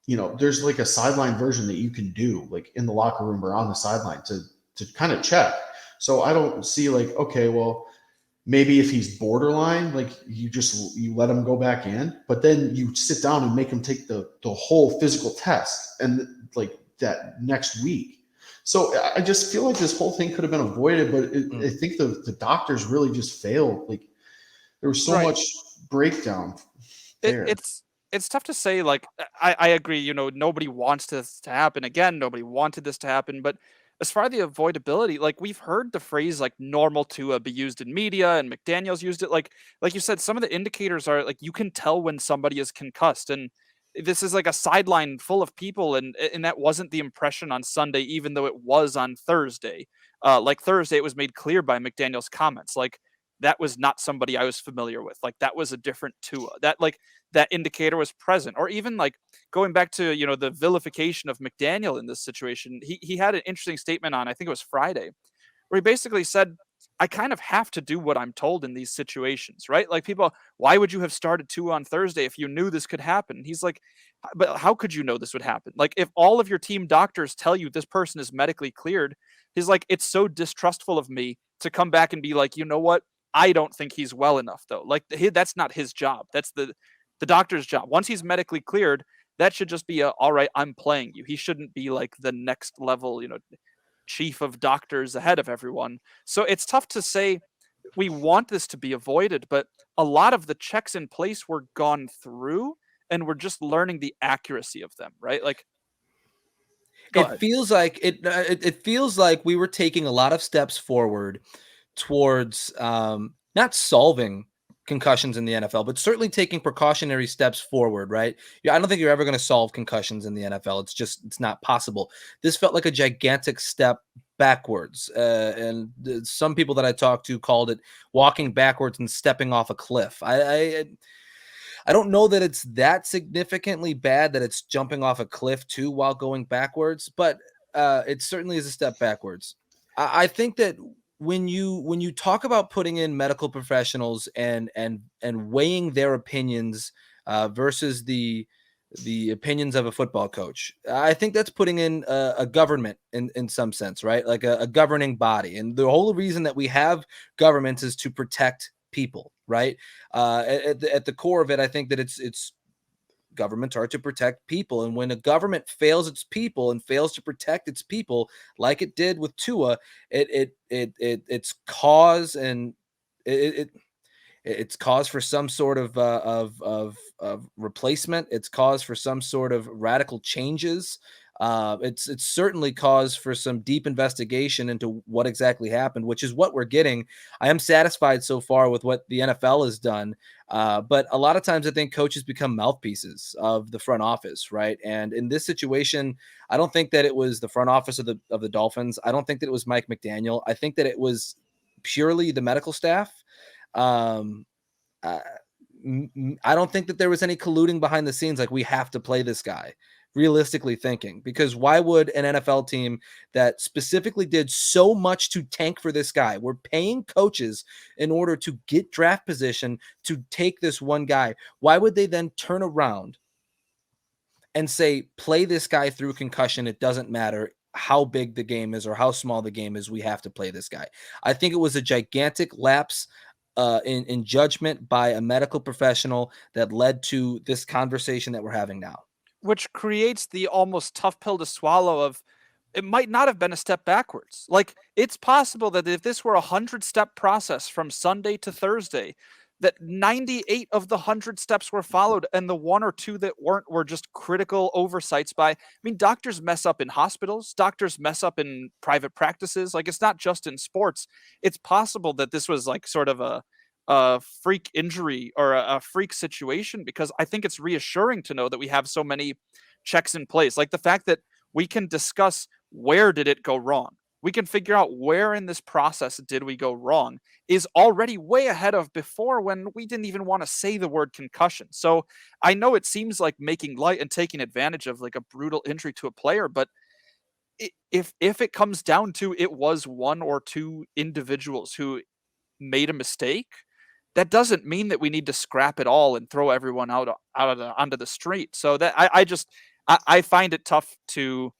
there's like a sideline version that you can do like in the locker room or on the sideline to kind of check. So I don't see like, okay, well, maybe if he's borderline, like you let him go back in, but then you sit down and make him take the whole physical test and like that next week. So I just feel like this whole thing could have been avoided, but I think the doctors really just failed. Like there was so much breakdown there. It's tough to say. Like I agree. Nobody wants this to happen again. Nobody wanted this to happen, but as far as the avoidability, like we've heard the phrase like normal Tua be used in media, and McDaniel's used it. Like you said, some of the indicators are like you can tell when somebody is concussed, and this is like a sideline full of people, and that wasn't the impression on Sunday, even though it was on Thursday. Like Thursday, it was made clear by McDaniel's comments, like that was not somebody I was familiar with. Like that was a different Tua. That indicator was present, or even like going back to the vilification of McDaniel in this situation. He had an interesting statement on, I think it was Friday, where he basically said, I kind of have to do what I'm told in these situations, right? Like people, why would you have started Tua on Thursday if you knew this could happen? He's like, but how could you know this would happen? Like if all of your team doctors tell you this person is medically cleared, he's like, it's so distrustful of me to come back and be like, you know what? I don't think he's well enough though. Like that's not his job. That's the doctor's job. Once he's medically cleared, that should just be all right, I'm playing you. He shouldn't be like the next level, chief of doctors ahead of everyone. So it's tough to say we want this to be avoided, but a lot of the checks in place were gone through and we're just learning the accuracy of them, right? Like it feels like we were taking a lot of steps forward towards not solving concussions in the NFL, but certainly taking precautionary steps forward, right? I don't think you're ever going to solve concussions in the NFL. It's not possible. This felt like a gigantic step backwards. And some people that I talked to called it walking backwards and stepping off a cliff. I don't know that it's that significantly bad that it's jumping off a cliff too while going backwards, but it certainly is a step backwards. I think that when you talk about putting in medical professionals and weighing their opinions versus the opinions of a football coach, I think that's putting in a government in some sense, right? Like a governing body. And the whole reason that we have governments is to protect people, right? At the core of it, I think that it's governments are to protect people. And when a government fails its people and fails to protect its people, like it did with Tua, it's cause and it's cause for some sort of replacement. It's cause for some sort of radical changes. It's certainly cause for some deep investigation into what exactly happened, which is what we're getting. I am satisfied so far with what the NFL has done, but a lot of times I think coaches become mouthpieces of the front office, right? And in this situation, I don't think that it was the front office of the Dolphins. I don't think that it was Mike McDaniel. I think that it was purely the medical staff. I don't think that there was any colluding behind the scenes. Like, we have to play this guy, realistically thinking, because why would an NFL team that specifically did so much to tank for this guy, we're paying coaches in order to get draft position to take this one guy, why would they then turn around and say, play this guy through concussion? It doesn't matter how big the game is or how small the game is. We have to play this guy. I think it was a gigantic lapse in judgment by a medical professional that led to this conversation that we're having now. Which creates the almost tough pill to swallow of, it might not have been a step backwards. Like, it's possible that if this were a 100-step process from Sunday to Thursday, that 98 of the 100 steps were followed, and the one or two that weren't were just critical oversights by, I mean, doctors mess up in hospitals, doctors mess up in private practices. Like, it's not just in sports. It's possible that this was like sort of a freak injury or a freak situation, because I think it's reassuring to know that we have so many checks in place. Like the fact that we can discuss, where did it go wrong? We can figure out where in this process did we go wrong is already way ahead of before, when we didn't even want to say the word concussion. So I know it seems like making light and taking advantage of like a brutal injury to a player, but if it comes down to it was one or two individuals who made a mistake, that doesn't mean that we need to scrap it all and throw everyone out onto the street. So that I find it tough to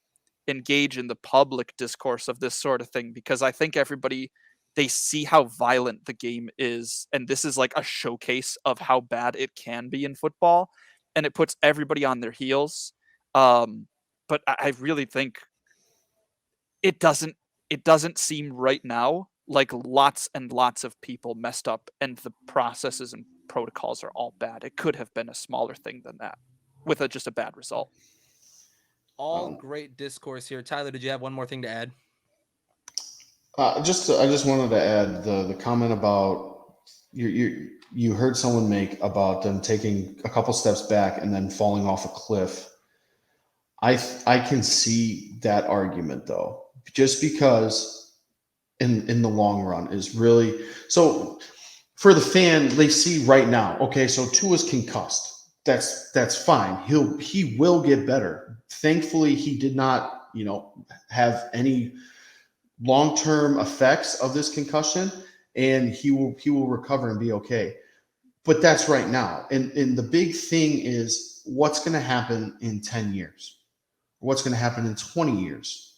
engage in the public discourse of this sort of thing because I think everybody they see how violent the game is, and this is like a showcase of how bad it can be in football, and it puts everybody on their heels. But I really think it doesn't seem right now like lots and lots of people messed up and the processes and protocols are all bad. It could have been a smaller thing than that with just a bad result. All great discourse here. Tyler, did you have one more thing to add? I just wanted to add the comment about you heard someone make about them taking a couple steps back and then falling off a cliff. I can see that argument though, just because in the long run is really so for the fan. They see right now, okay, so Tua's concussed. That's fine. He will get better. Thankfully, he did not, have any long-term effects of this concussion, and he will recover and be okay. But that's right now. And the big thing is what's going to happen in 10 years? What's going to happen in 20 years?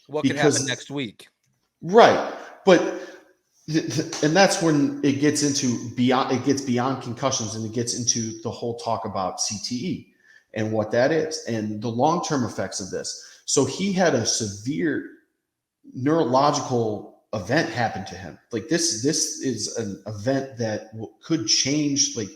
What could happen next week? Right. But and that's when it gets beyond concussions, and it gets into the whole talk about CTE and what that is and the long-term effects of this. So he had a severe neurological event happen to him. Like this is an event that could change like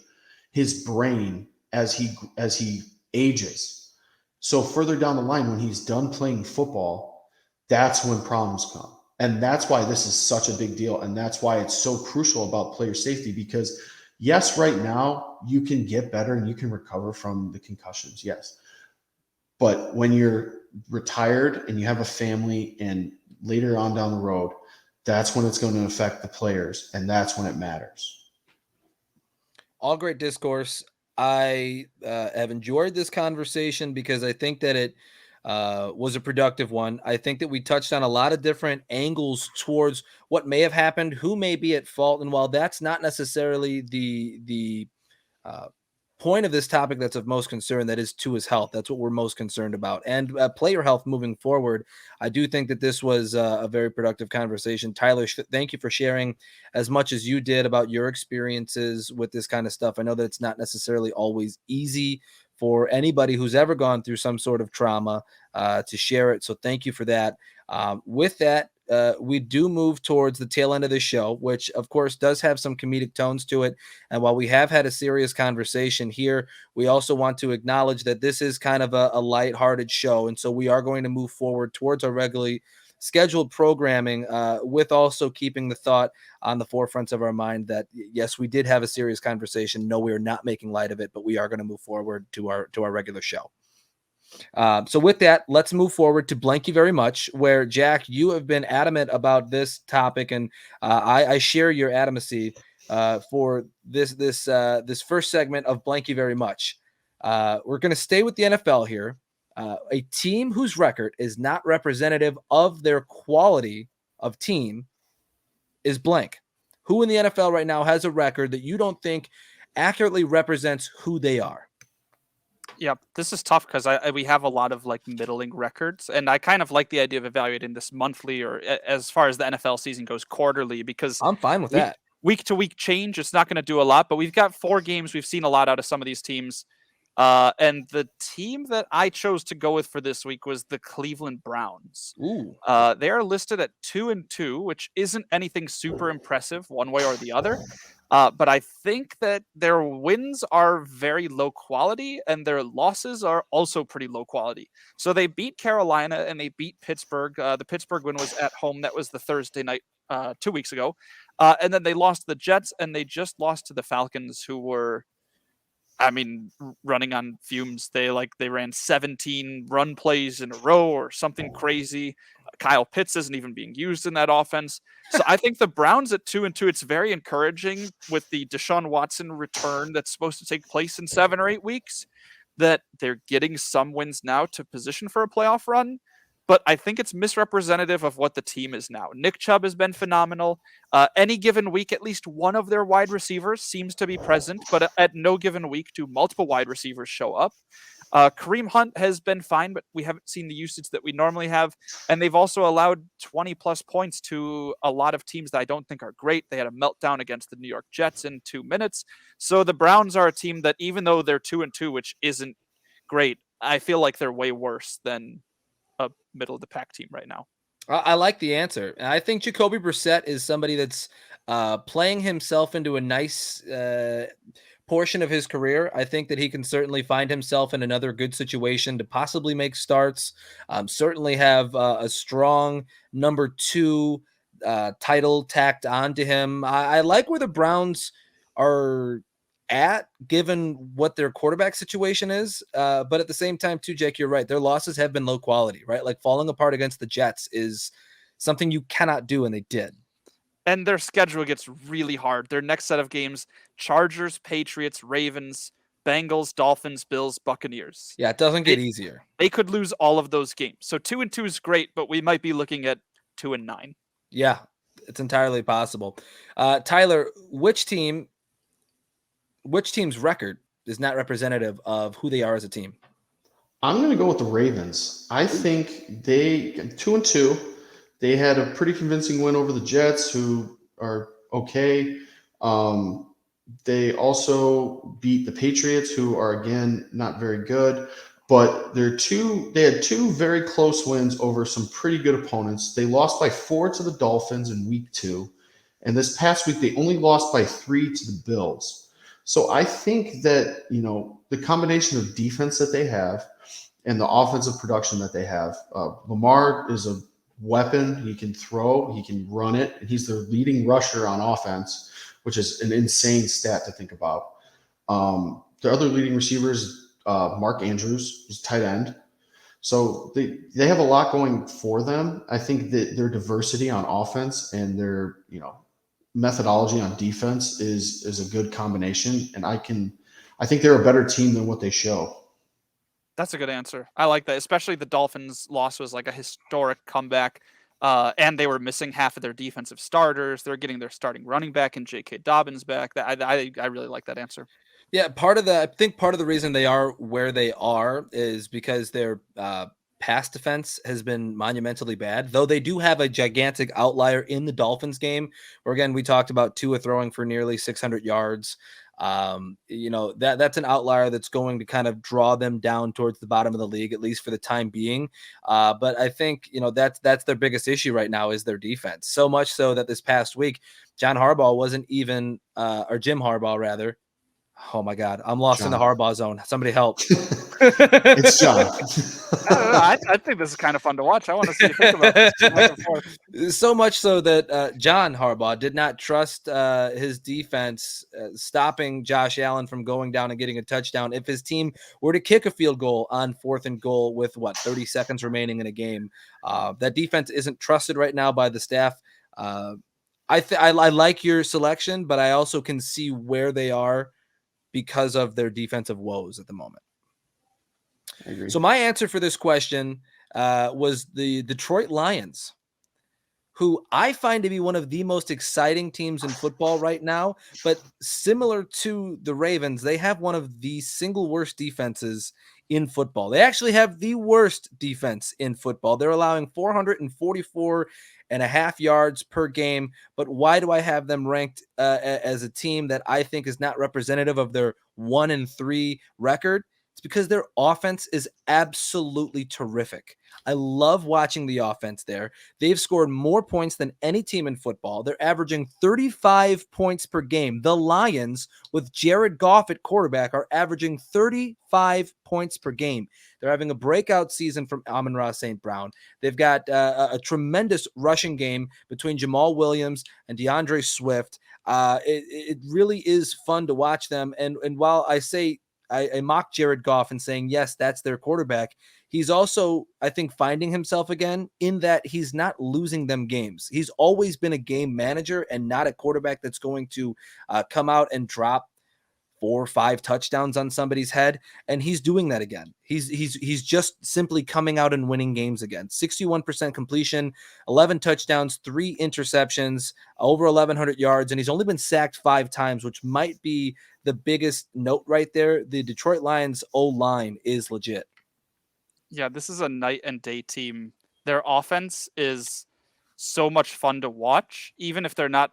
his brain as he ages. So further down the line, when he's done playing football, that's when problems come. And that's why this is such a big deal. And that's why it's so crucial about player safety, because yes, right now you can get better and you can recover from the concussions. Yes. But when you're retired and you have a family and later on down the road, that's when it's going to affect the players. And that's when it matters. All great discourse. I have enjoyed this conversation because I think that it was a productive one. I think that we touched on a lot of different angles towards what may have happened, who may be at fault. And while that's not necessarily the point of this topic that's of most concern, that is Tua's health. That's what we're most concerned about. And player health moving forward. I do think that this was a very productive conversation. Tyler, thank you for sharing as much as you did about your experiences with this kind of stuff. I know that it's not necessarily always easy for anybody who's ever gone through some sort of trauma to share it. So thank you for that. With that, we do move towards the tail end of the show, which of course does have some comedic tones to it. And while we have had a serious conversation here, we also want to acknowledge that this is kind of a lighthearted show. And so we are going to move forward towards our regularly scheduled programming with also keeping the thought on the forefronts of our mind that, yes, we did have a serious conversation. No, we are not making light of it, but we are going to move forward to our regular show. So with that, let's move forward to Blank You Very Much, where, Jack, you have been adamant about this topic, and I share your adamancy for this first segment of Blank You Very Much. We're going to stay with the NFL here. A team whose record is not representative of their quality of team is blank. Who in the NFL right now has a record that you don't think accurately represents who they are? Yeah, this is tough because we have a lot of like middling records, and I kind of like the idea of evaluating this monthly or as far as the NFL season goes quarterly, because I'm fine with that. Week to week change, it's not going to do a lot, but we've got 4 games. We've seen a lot out of some of these teams. And the team that I chose to go with for this week was the Cleveland Browns. Ooh. They are listed at 2-2, which isn't anything super impressive one way or the other. But I think that their wins are very low quality and their losses are also pretty low quality. So they beat Carolina and they beat Pittsburgh. The Pittsburgh win was at home. That was the Thursday night 2 weeks ago. And then they lost to the Jets, and they just lost to the Falcons, who were, running on fumes. They ran 17 run plays in a row or something crazy. Kyle Pitts isn't even being used in that offense. So I think the Browns at 2-2, it's very encouraging with the Deshaun Watson return that's supposed to take place in 7 or 8 weeks, that they're getting some wins now to position for a playoff run. But I think it's misrepresentative of what the team is now. Nick Chubb has been phenomenal. Any given week, at least one of their wide receivers seems to be present, but at no given week do multiple wide receivers show up. Kareem Hunt has been fine, but we haven't seen the usage that we normally have. And they've also allowed 20-plus points to a lot of teams that I don't think are great. They had a meltdown against the New York Jets in 2 minutes. So the Browns are a team that, even though they're 2-2, which isn't great, I feel like they're way worse than a middle-of-the-pack team right now. I like the answer. I think Jacoby Brissett is somebody that's playing himself into a nice portion of his career. I think that he can certainly find himself in another good situation to possibly make starts. Certainly have a strong number 2 title tacked onto him. I like where the Browns are at, given what their quarterback situation is. But at the same time, too, Jake, you're right. Their losses have been low quality, right? Like falling apart against the Jets is something you cannot do, and they did. And their schedule gets really hard. Their next set of games: Chargers, Patriots, Ravens, Bengals, Dolphins, Bills, Buccaneers. Yeah, it doesn't get easier. They could lose all of those games. So 2-2 is great, but we might be looking at 2-9. Yeah, it's entirely possible. Tyler, which team's record is not representative of who they are as a team? I'm going to go with the Ravens. I think they 2-2. They had a pretty convincing win over the Jets, who are okay. They also beat the Patriots, who are, again, not very good. But they had 2 very close wins over some pretty good opponents. They lost by 4 to the Dolphins in week 2. And this past week, they only lost by 3 to the Bills. So I think that, the combination of defense that they have and the offensive production that they have, Lamar is a weapon. He can throw, he can run it, and he's the leading rusher on offense, which is an insane stat to think about. The other leading receivers, Mark Andrews, is tight end. So they have a lot going for them. I think that their diversity on offense and their, methodology on defense is a good combination. And I think they're a better team than what they show. That's a good answer. I like that. Especially the Dolphins' loss was like a historic comeback. And they were missing half of their defensive starters. They're getting their starting running back and J.K. Dobbins back. I really like that answer. Yeah, I think part of the reason they are where they are is because their pass defense has been monumentally bad, though they do have a gigantic outlier in the Dolphins game, where, again, we talked about Tua throwing for nearly 600 yards. That's an outlier that's going to kind of draw them down towards the bottom of the league, at least for the time being. But I think, that's their biggest issue right now is their defense. So much so that this past week, Jim Harbaugh rather. Oh my God, I'm lost in the Harbaugh zone. Somebody help. It's John. I don't know. I think this is kind of fun to watch. I want to see you think about this. So much so that John Harbaugh did not trust his defense stopping Josh Allen from going down and getting a touchdown if his team were to kick a field goal on 4th and goal with 30 seconds remaining in a game. That defense isn't trusted right now by the staff. I like your selection, but I also can see where they are because of their defensive woes at the moment. I agree. So my answer for this question was the Detroit Lions, who I find to be one of the most exciting teams in football right now. But similar to the Ravens, they have one of the single worst defenses in football. They actually have the worst defense in football. They're allowing 444.5 yards per game. But why do I have them ranked as a team that I think is not representative of their 1-3 record? It's because their offense is absolutely terrific. I love watching the offense there. They've scored more points than any team in football. They're averaging 35 points per game. The Lions, with Jared Goff at quarterback, are averaging 35 points per game. They're having a breakout season from Amon-Ra St. Brown. They've got a tremendous rushing game between Jamal Williams and DeAndre Swift. It really is fun to watch them. And while I say I mock Jared Goff and saying, yes, that's their quarterback, he's also, I think, finding himself again in that he's not losing them games. He's always been a game manager and not a quarterback that's going to come out and drop 4 or 5 touchdowns on somebody's head, and he's doing that again. He's just simply coming out and winning games again. 61% completion, 11 touchdowns, 3 interceptions, over 1,100 yards, and he's only been sacked 5 times, which might be the biggest note right there. The Detroit Lions O-line is legit. Yeah, this is a night and day team. Their offense is so much fun to watch, even if they're not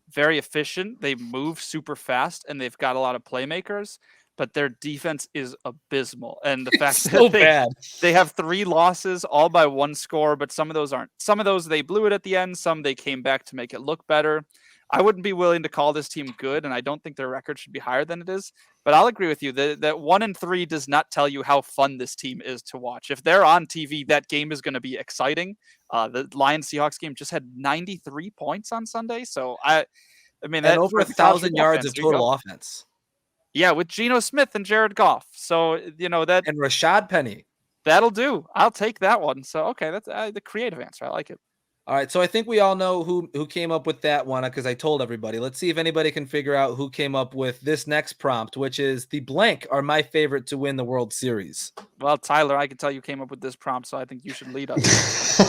very efficient. They move super fast and they've got a lot of playmakers, but their defense is abysmal. And the fact that they have 3 losses all by 1 score, but some of those aren't. Some of those they blew it at the end. Some they came back to make it look better. I wouldn't be willing to call this team good, and I don't think their record should be higher than it is. But I'll agree with you that 1-3 does not tell you how fun this team is to watch. If they're on TV, that game is going to be exciting. The Lions-Seahawks game just had 93 points on Sunday, so I mean, and over 1,000 yards of total offense. Yeah, with Geno Smith and Jared Goff. So that and Rashad Penny. That'll do. I'll take that one. So okay, that's the creative answer. I like it. All right, so I think we all know who came up with that one because I told everybody. Let's see if anybody can figure out who came up with this next prompt, which is the blank are my favorite to win the World Series. Well, Tyler, I can tell you came up with this prompt, so I think you should lead us.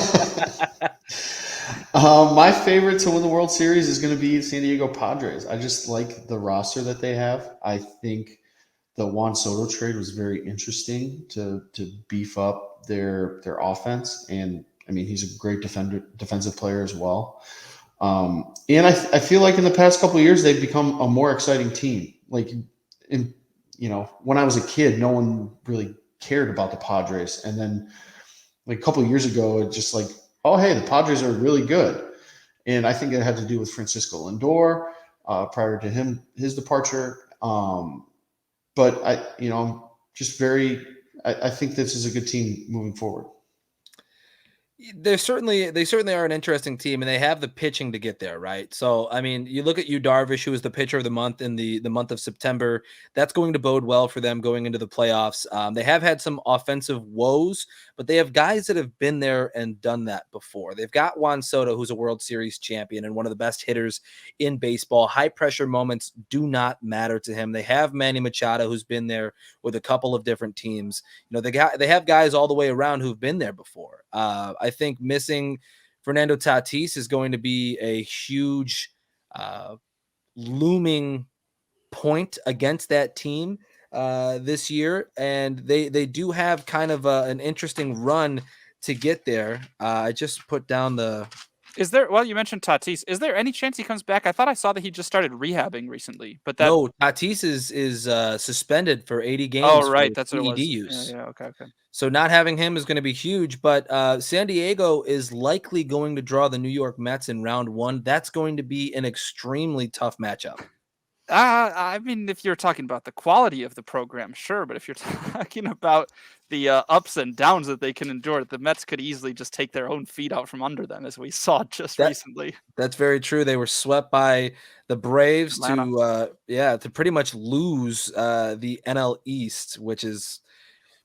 My favorite to win the World Series is going to be San Diego Padres. I just like the roster that they have. I think the Juan Soto trade was very interesting to beef up their offense, and I mean, he's a great defensive player as well. And I feel like in the past couple of years, they've become a more exciting team. Like, when I was a kid, no one really cared about the Padres. And then like a couple of years ago, it just like, oh, hey, the Padres are really good. And I think it had to do with Francisco Lindor prior to his departure. But I'm just I think this is a good team moving forward. They certainly are an interesting team, and they have the pitching to get there, right? So, I mean, you look at Yu Darvish, who was the pitcher of the month in the month of September. That's going to bode well for them going into the playoffs. They have had some offensive woes, but they have guys that have been there and done that before. They've got Juan Soto, who's a World Series champion and one of the best hitters in baseball. High pressure moments do not matter to him. They have Manny Machado, who's been there with a couple of different teams. They have guys all the way around who've been there before. I think missing Fernando Tatis is going to be a huge looming point against that team this year, and they do have kind of an interesting run to get there. I just put down the. You mentioned Tatis. Is there any chance he comes back? I thought I saw that he just started rehabbing recently, but no, Tatis is suspended for 80 games. Oh, right, that's what it was. Use. Yeah, okay. So not having him is going to be huge, but San Diego is likely going to draw the New York Mets in round 1. That's going to be an extremely tough matchup. I mean, if you're talking about the quality of the program, sure. But if you're talking about the ups and downs that they can endure, the Mets could easily just take their own feet out from under them, as we saw recently. That's very true. They were swept by the Braves to pretty much lose the NL East, which has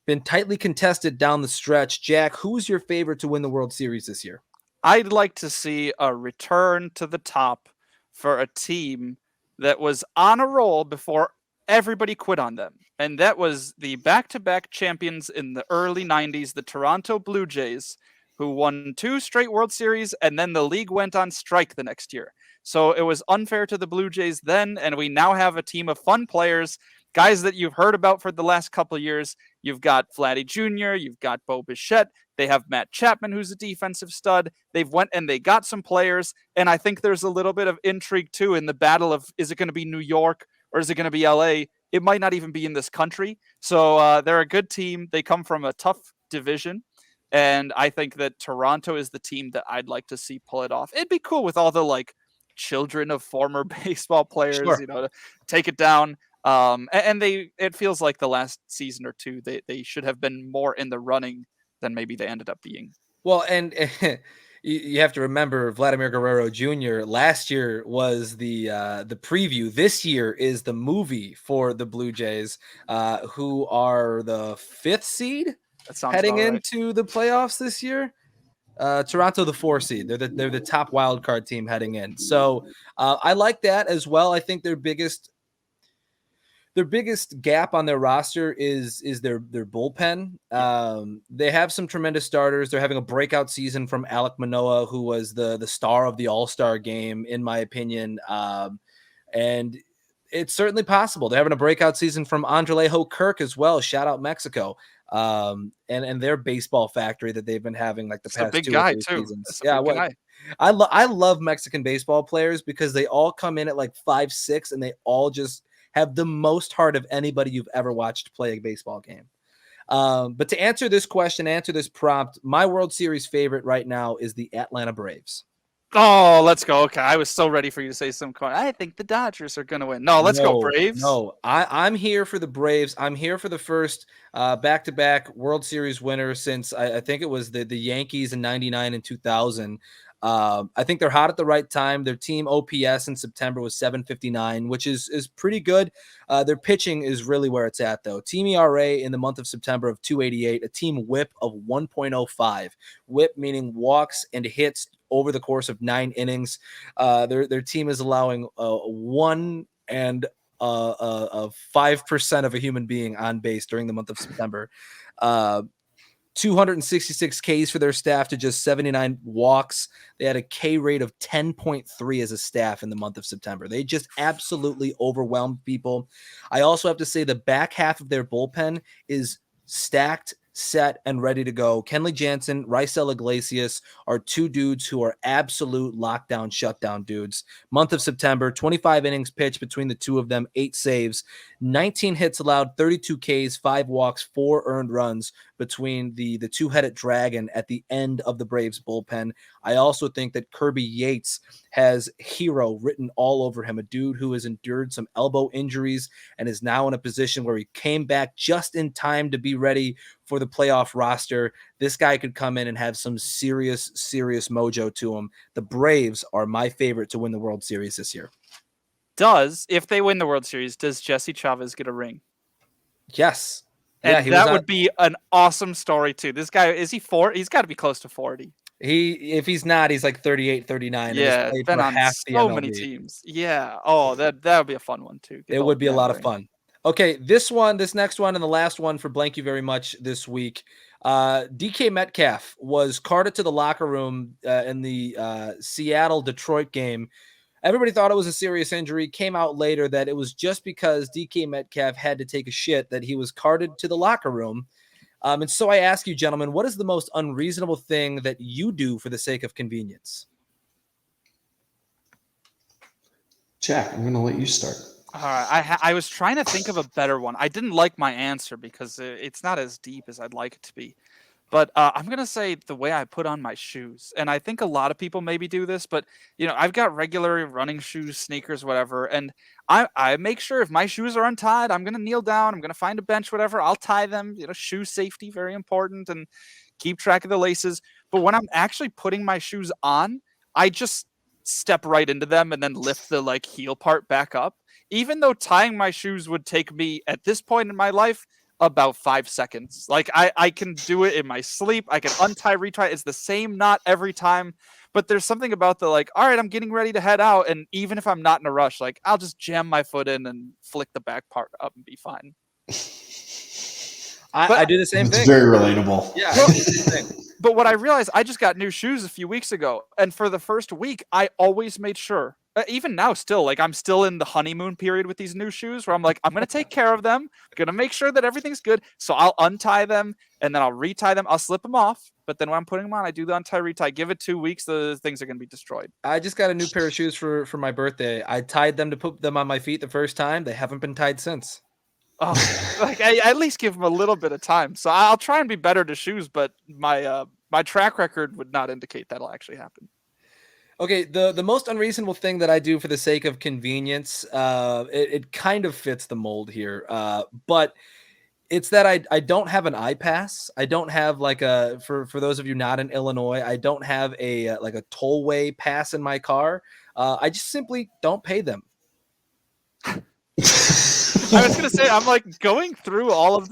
been tightly contested down the stretch. Jack, who's your favorite to win the World Series this year? I'd like to see a return to the top for a team that was on a roll before everybody quit on them. And that was the back-to-back champions in the early 90s, the Toronto Blue Jays, who won 2 straight World Series, and then the league went on strike the next year. So it was unfair to the Blue Jays then, and we now have a team of fun players, guys that you've heard about for the last couple of years. You've got Vladdy Jr., you've got Bo Bichette, they have Matt Chapman, who's a defensive stud. They've went and they got some players, and I think there's a little bit of intrigue, too, in the battle of, is it going to be New York or is it going to be L.A.? It might not even be in this country. So they're a good team. They come from a tough division, and I think that Toronto is the team that I'd like to see pull it off. It'd be cool with all the, children of former baseball players, to take it down. And it feels like the last season or two, they should have been more in the running than maybe they ended up being. Well, and you have to remember Vladimir Guerrero Jr. last year was the preview. This year is the movie for the Blue Jays, who are the 5th seed heading into the playoffs this year. Toronto, the 4 seed. They're the top wild card team heading in. So I like that as well. I think their biggest their biggest gap on their roster is their bullpen. They have some tremendous starters. They're having a breakout season from Alek Manoah, who was the star of the All-Star game, in my opinion. And it's certainly possible. They're having a breakout season from Andrelejo Kirk as well. Shout out Mexico. And their baseball factory that they've been having like the past big 2 guy or 3 too. seasons. Yeah, guy. I love Mexican baseball players because they all come in at like 5'6", and they all just have the most heart of anybody you've ever watched play a baseball game. But to answer this question, answer this prompt, my World Series favorite right now is the Atlanta Braves. Oh, let's go. Okay, I was so ready for you to say some. I think the Dodgers are going to win. No, let's go Braves. No, I'm here for the Braves. I'm here for the first back-to-back World Series winner since I think it was the Yankees in 99 and 2000. I think they're hot at the right time. Their team OPS in September was 759, which is pretty good. Their pitching is really where it's at, though. Team ERA in the month of September of 288, a team whip of 1.05. Whip meaning walks and hits over the course of 9 innings. Their team is allowing 1 and 5% of a human being on base during the month of September. 266 Ks for their staff to just 79 walks. They had a K rate of 10.3 as a staff in the month of September. They just absolutely overwhelmed people. I also have to say the back half of their bullpen is stacked, set, and ready to go. Kenley Jansen, Raisel Iglesias are 2 dudes who are absolute lockdown, shutdown dudes. Month of September, 25 innings pitched between the 2 of them, 8 saves, 19 hits allowed, 32 Ks, 5 walks, 4 earned runs between the two-headed dragon at the end of the Braves bullpen. I also think that Kirby Yates has hero written all over him, a dude who has endured some elbow injuries and is now in a position where he came back just in time to be ready for the playoff roster. This guy could come in and have some serious mojo to him. The Braves are my favorite to win the World Series this year. If they win the World Series, does Jesse Chavez get a ring? Yes. And that would be an awesome story too. This guy, is he 40? He's got to be close to 40. If he's not, he's like 38, 39. Yeah, been on so many teams. Yeah. Oh, that would be a fun one too. It would be a lot of fun. Okay, this next one, and the last one for Blank You Very Much this week. DK Metcalf was carted to the locker room in the Seattle-Detroit game. Everybody thought it was a serious injury. Came out later that it was just because DK Metcalf had to take a shit that he was carted to the locker room. And so I ask you, gentlemen, what is the most unreasonable thing that you do for the sake of convenience? Jack, I'm going to let you start. All right. I was trying to think of a better one. I didn't like my answer because it's not as deep as I'd like it to be. But I'm going to say the way I put on my shoes. And I think a lot of people maybe do this, but I've got regular running shoes, sneakers, whatever. And I make sure if my shoes are untied, I'm going to kneel down. I'm going to find a bench, whatever. I'll tie them. Shoe safety, very important, and keep track of the laces. But when I'm actually putting my shoes on, I just step right into them and then lift the heel part back up. Even though tying my shoes would take me at this point in my life about 5 seconds. I can do it in my sleep. I can untie, retie. It's the same knot every time. But there's something about the all right, I'm getting ready to head out. And even if I'm not in a rush, I'll just jam my foot in and flick the back part up and be fine. I do the same thing. It's very relatable. Yeah, I do the same thing. But what I realized, I just got new shoes a few weeks ago. And for the first week, I always made sure, even now still, I'm still in the honeymoon period with these new shoes where I'm I'm going to take care of them. I'm going to make sure that everything's good. So I'll untie them and then I'll retie them. I'll slip them off. But then when I'm putting them on, I do the untie, retie. Give it 2 weeks, the things are going to be destroyed. I just got a new pair of shoes for my birthday. I tied them to put them on my feet the first time. They haven't been tied since. Oh, I at least give them a little bit of time. So I'll try and be better to shoes, but my track record would not indicate that'll actually happen. Okay, the most unreasonable thing that I do for the sake of convenience, it kind of fits the mold here, but it's that I don't have an iPass. I don't have for those of you not in Illinois, I don't have a tollway pass in my car. I just simply don't pay them. I was gonna say, I'm going through all of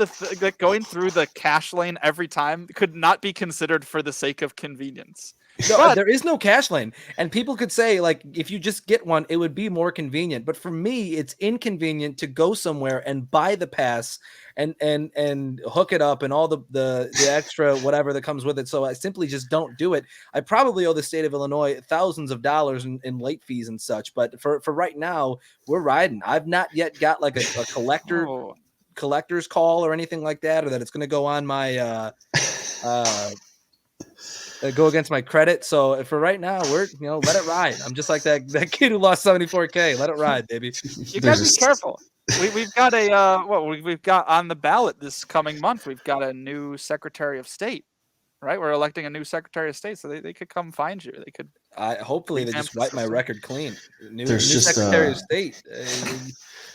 going through the cash lane every time could not be considered for the sake of convenience. No, there is no cash lane. And people could say, like, if you just get one, it would be more convenient. But for me, it's inconvenient to go somewhere and buy the pass and hook it up and all the extra whatever that comes with it. So I simply just don't do it. I probably owe the state of Illinois thousands of dollars in late fees and such. But for right now, we're riding. I've not yet got like a collector's call or anything like that, or that it's going to go on my go against my credit. So for right now, we're let it ride. I'm just like that kid who lost 74K. Let it ride, baby. You gotta be careful. We've got we've got on the ballot this coming month. We've got a new Secretary of State, right? We're electing a new Secretary of State, so they could come find you. They could. Hopefully they just wipe my record clean. New just, Secretary of State.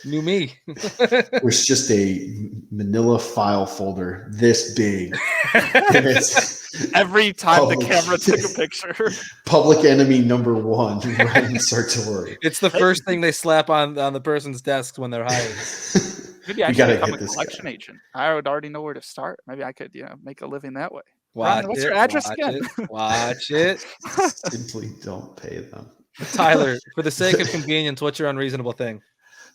New me. There's just a manila file folder this big. And it's every time the camera took a picture. Public enemy number 1, right in search of word. It's the first thing they slap on the person's desks when they're hired. Maybe I could become a collection agent. I would already know where to start. Maybe I could, make a living that way. Ron, what's your address again? Watch it. Simply don't pay them. Tyler, for the sake of convenience, what's your unreasonable thing?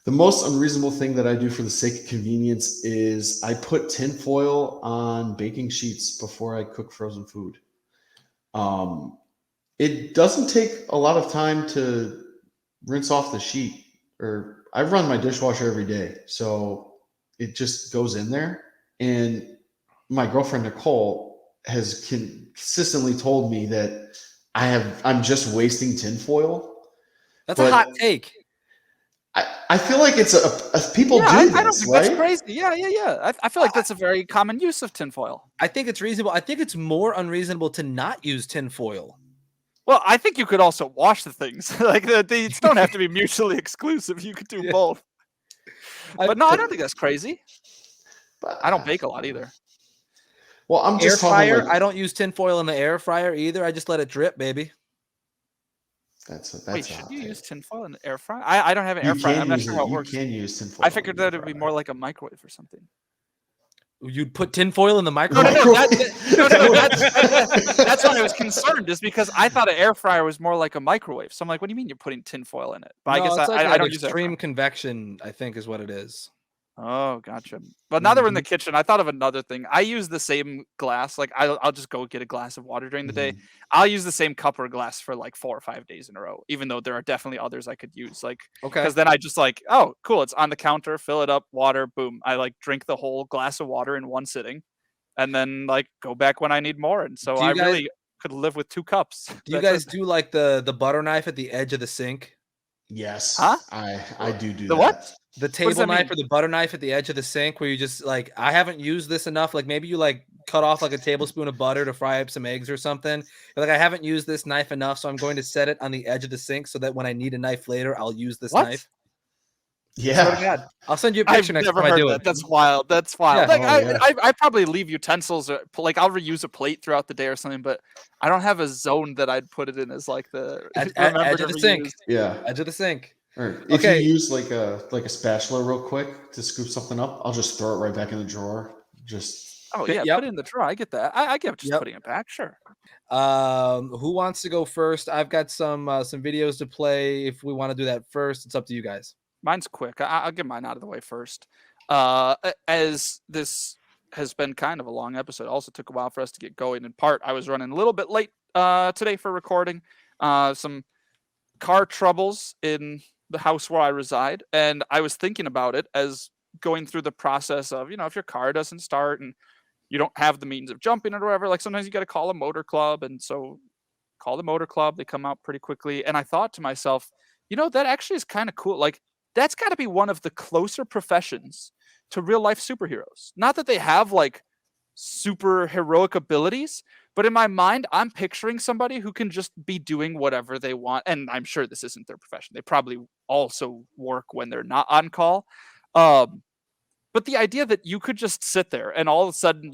The most unreasonable thing that I do for the sake of convenience is I put tinfoil on baking sheets before I cook frozen food. It doesn't take a lot of time to rinse off the sheet, or I run my dishwasher every day, so it just goes in there. And my girlfriend Nicole has consistently told me that I'm just wasting tinfoil. That's a hot take. I feel like it's people do this, I don't think right? that's crazy. Yeah. I feel like that's a very common use of tinfoil. I think it's reasonable. I think it's more unreasonable to not use tinfoil. Well, I think you could also wash the things. Like these don't have to be mutually exclusive. You could do both. But no, I don't think that's crazy. But I don't bake a lot either. Well, I'm just air fryer. I don't use tinfoil in the air fryer either. I just let it drip, baby. That's Wait, should you use tinfoil in the air fryer? I don't have an air fryer. I'm not sure how it works. You can use tinfoil. I figured that it would be more like a microwave or something. You'd put tinfoil in the microwave? No, that's why I was concerned, is because I thought an air fryer was more like a microwave. So I'm like, what do you mean you're putting tinfoil in it? But I guess I don't use extreme convection, I think is what it is. Oh, gotcha. But now that we're in the kitchen, I thought of another thing. I use the same glass. Like I'll just go get a glass of water during the day. I'll use the same cup or glass for like 4 or 5 days in a row, even though there are definitely others I could use. Like, because then I just like, oh, cool, it's on the counter, fill it up, water, boom. I like drink the whole glass of water in one sitting, and then like go back when I need more. And so I really could live with 2 cups. Do you guys do like the butter knife at the edge of the sink? Yes. Huh? I do the that. What? The table knife or the butter knife at the edge of the sink, where you just like, I haven't used this enough. Like maybe you like cut off like a tablespoon of butter to fry up some eggs or something. You're like, I haven't used this knife enough, so I'm going to set it on the edge of the sink so that when I need a knife later, I'll use this knife. Yeah. I'll send you a picture next time I do it. That's wild. That's wild. Yeah. Like I probably leave utensils, or like I'll reuse a plate throughout the day or something, but I don't have a zone that I'd put it in as like the edge of the sink. Yeah. Edge of the sink. Or if you use like a spatula real quick to scoop something up, I'll just throw it right back in the drawer. Put it in the drawer. I get that. I get just putting it back. Sure. Who wants to go first? I've got some videos to play. If we want to do that first, it's up to you guys. Mine's quick. I'll get mine out of the way first. As this has been kind of a long episode, it also took a while for us to get going. In part, I was running a little bit late today for recording. Some car troubles in the house where I reside, and I was thinking about it as going through the process of, if your car doesn't start and you don't have the means of jumping it or whatever, like sometimes you got to call a motor club, and so call the motor club, they come out pretty quickly. And I thought to myself, that actually is kind of cool. Like that's got to be one of the closer professions to real life superheroes. Not that they have like super heroic abilities, but in my mind, I'm picturing somebody who can just be doing whatever they want. And I'm sure this isn't their profession. They probably also work when they're not on call. But the idea that you could just sit there and all of a sudden,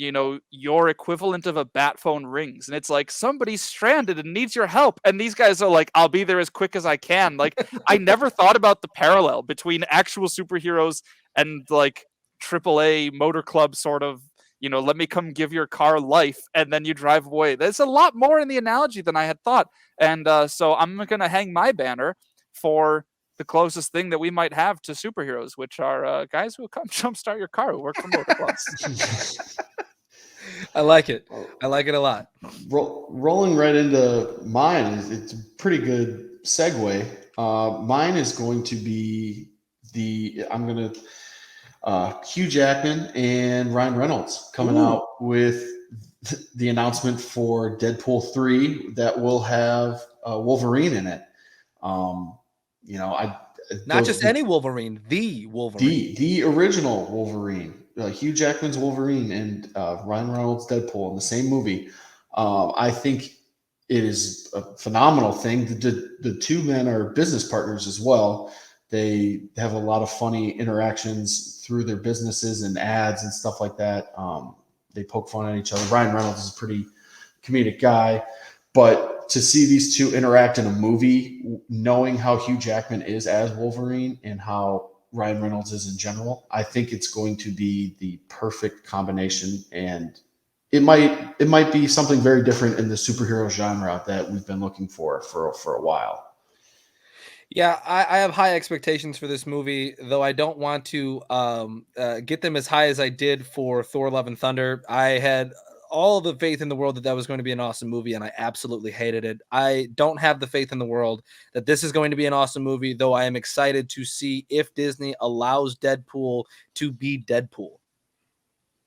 your equivalent of a bat phone rings and it's like somebody's stranded and needs your help. And these guys are like, I'll be there as quick as I can. Like I never thought about the parallel between actual superheroes and like AAA motor club sort of, let me come give your car life, and then you drive away. There's a lot more in the analogy than I had thought. And so I'm going to hang my banner for the closest thing that we might have to superheroes, which are guys who come jumpstart your car who work for motor clubs. I like it. I like it a lot. Rolling right into mine, it's a pretty good segue. Mine is going to be Hugh Jackman and Ryan Reynolds coming out with the announcement for Deadpool 3 that will have Wolverine in it. Not just any Wolverine, the Wolverine. The original Wolverine. Hugh Jackman's Wolverine and Ryan Reynolds' Deadpool in the same movie. I think it is a phenomenal thing. The two men are business partners as well. They have a lot of funny interactions through their businesses and ads and stuff like that. They poke fun at each other. Ryan Reynolds is a pretty comedic guy, but to see these two interact in a movie, knowing how Hugh Jackman is as Wolverine and how Ryan Reynolds is in general, I think it's going to be the perfect combination, and it might be something very different in the superhero genre that we've been looking for a while. Yeah, I have high expectations for this movie, though I don't want to get them as high as I did for Thor: Love and Thunder. I had all the faith in the world that was going to be an awesome movie, and I absolutely hated it. I don't have the faith in the world that this is going to be an awesome movie, though I am excited to see if Disney allows Deadpool to be Deadpool.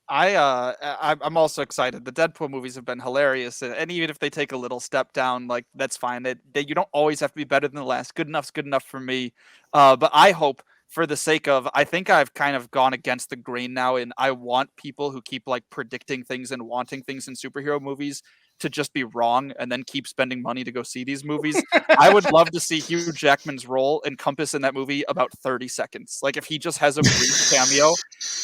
I'm also excited. The Deadpool movies have been hilarious, and even if they take a little step down, like that's fine. You don't always have to be better than the last. Good enough's good enough for me. But I hope, for the sake of, I think I've kind of gone against the grain now, and I want people who keep like predicting things and wanting things in superhero movies to just be wrong and then keep spending money to go see these movies. I would love to see Hugh Jackman's role encompass in that movie about 30 seconds. Like if he just has a brief cameo,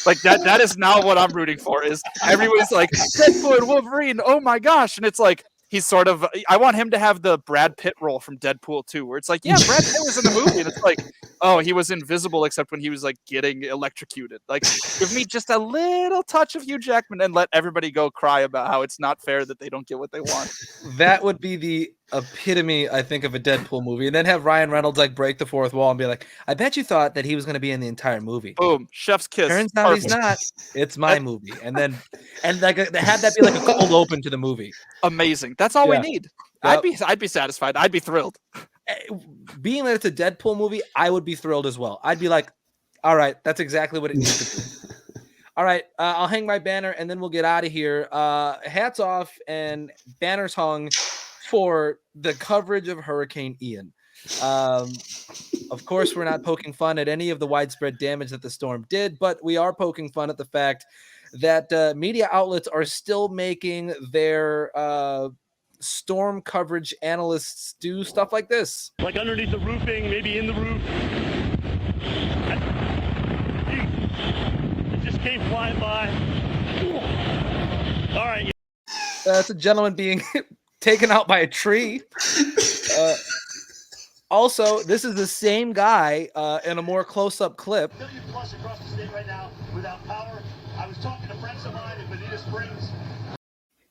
like that is now what I'm rooting for. Is everyone's like, Deadpool and Wolverine, oh my gosh. And it's like, he's sort of, I want him to have the Brad Pitt role from Deadpool 2, where it's like, yeah, Brad Pitt was in the movie. And it's like, oh, he was invisible except when he was like getting electrocuted. Like, give me just a little touch of Hugh Jackman and let everybody go cry about how it's not fair that they don't get what they want. That would be the epitome, I think, of a Deadpool movie. And then have Ryan Reynolds like break the fourth wall and be like, I bet you thought that he was going to be in the entire movie. Boom, chef's kiss. Turns out he's not. It's my movie. And then, like, had that be like a cold open to the movie. Amazing. That's all we need. Yep. I'd be satisfied. I'd be thrilled. Being that it's a Deadpool movie, I would be thrilled as well. I'd be like, all right, that's exactly what it needs to be. All right, I'll hang my banner and then we'll get out of here. Hats off and banners hung for the coverage of Hurricane Ian. Of course, we're not poking fun at any of the widespread damage that the storm did, but we are poking fun at the fact that media outlets are still making their storm coverage analysts do stuff like this. Like underneath the roofing, maybe in the roof. It just came flying by. All right. It's a gentleman being taken out by a tree. Also, this is the same guy in a more close-up clip. Plus across the state right now without power. I was talking to friends of mine in Bonita Springs.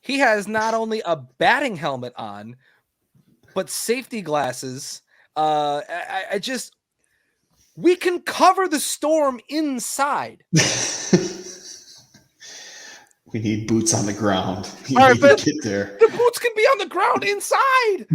He has not only a batting helmet on, but safety glasses. We can cover the storm inside. We need boots on the ground. All right, but get there. The boots can be on the ground inside.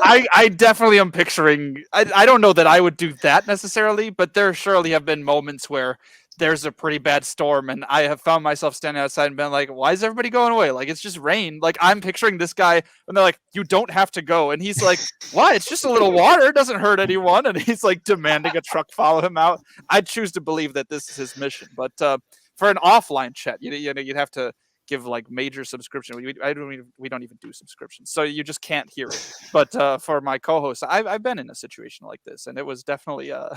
I definitely am picturing, I don't know that I would do that necessarily, but there surely have been moments where there's a pretty bad storm and I have found myself standing outside and been like, why is everybody going away? Like, it's just rain. Like, I'm picturing this guy and they're like, you don't have to go. And he's like, why? It's just a little water. It doesn't hurt anyone. And he's like demanding a truck follow him out. I choose to believe that this is his mission. But for an offline chat, you'd have to give like major subscription. We don't even do subscriptions, so you just can't hear it. But for my co-host, I've been in a situation like this, and it was definitely a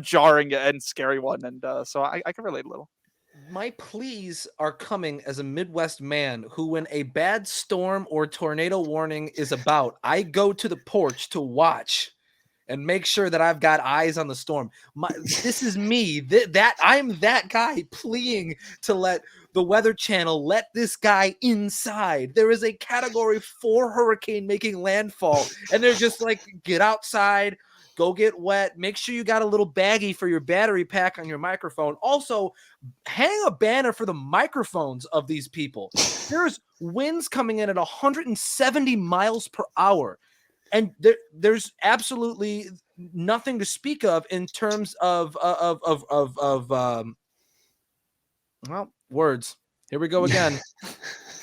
jarring and scary one, and so I can relate a little. My pleas are coming as a Midwest man who, when a bad storm or tornado warning is about, I go to the porch to watch and make sure that I've got eyes on the storm. This is me. That I'm that guy pleading to let the Weather Channel let this guy inside. There is a Category 4 hurricane making landfall, and they're just like, get outside, go get wet. Make sure you got a little baggie for your battery pack on your microphone. Also, hang a banner for the microphones of these people. There's winds coming in at 170 miles per hour. And there's absolutely nothing to speak of in terms of words. Here we go again.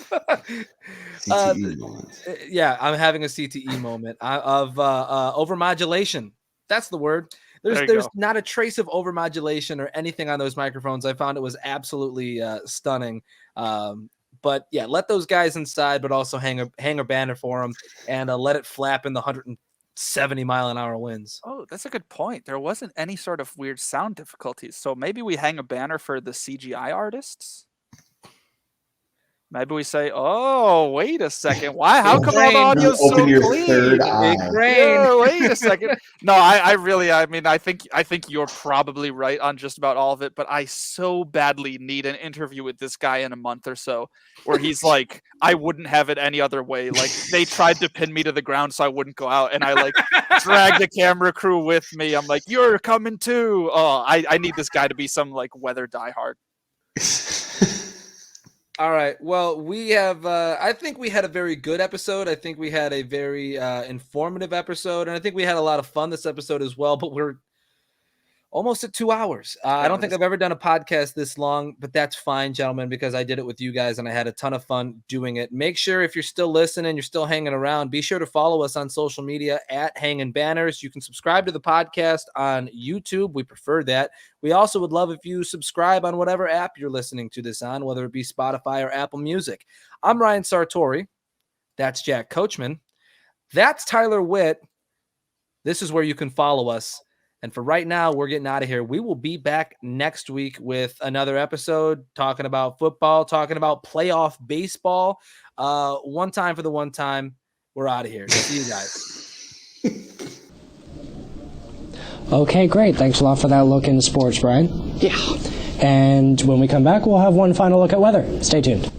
CTE moments. Yeah, I'm having a CTE moment of overmodulation. That's the word. There's not a trace of overmodulation or anything on those microphones. I found it was absolutely stunning. But yeah, let those guys inside, but also hang a banner for them and let it flap in the 170 mile an hour winds. Oh, that's a good point. There wasn't any sort of weird sound difficulties. So maybe we hang a banner for the CGI artists. Maybe we say, "Oh, wait a second! Why? How come all the audio's so Open your clean?" third eye. Yeah, wait a second. No, I mean, I think you're probably right on just about all of it. But I so badly need an interview with this guy in a month or so, where he's like, "I wouldn't have it any other way." Like they tried to pin me to the ground so I wouldn't go out, and I like dragged the camera crew with me. I'm like, "You're coming too." Oh, I need this guy to be some like weather diehard. All right. Well, we have, I think we had a very good episode. I think we had a very informative episode, and I think we had a lot of fun this episode as well, but we're almost at 2 hours. I don't think I've ever done a podcast this long, but that's fine, gentlemen, because I did it with you guys and I had a ton of fun doing it. Make sure if you're still listening, you're still hanging around, be sure to follow us on social media at Hangin Banners. You can subscribe to the podcast on YouTube. We prefer that. We also would love if you subscribe on whatever app you're listening to this on, whether it be Spotify or Apple Music. I'm Ryan Sartori. That's Jack Coachman. That's Tyler Witt. This is where you can follow us. And for right now, we're getting out of here. We will be back next week with another episode talking about football, talking about playoff baseball. One time for the one time. We're out of here. See you guys. Okay, great. Thanks a lot for that look into sports, Brian. Yeah. And when we come back, we'll have one final look at weather. Stay tuned.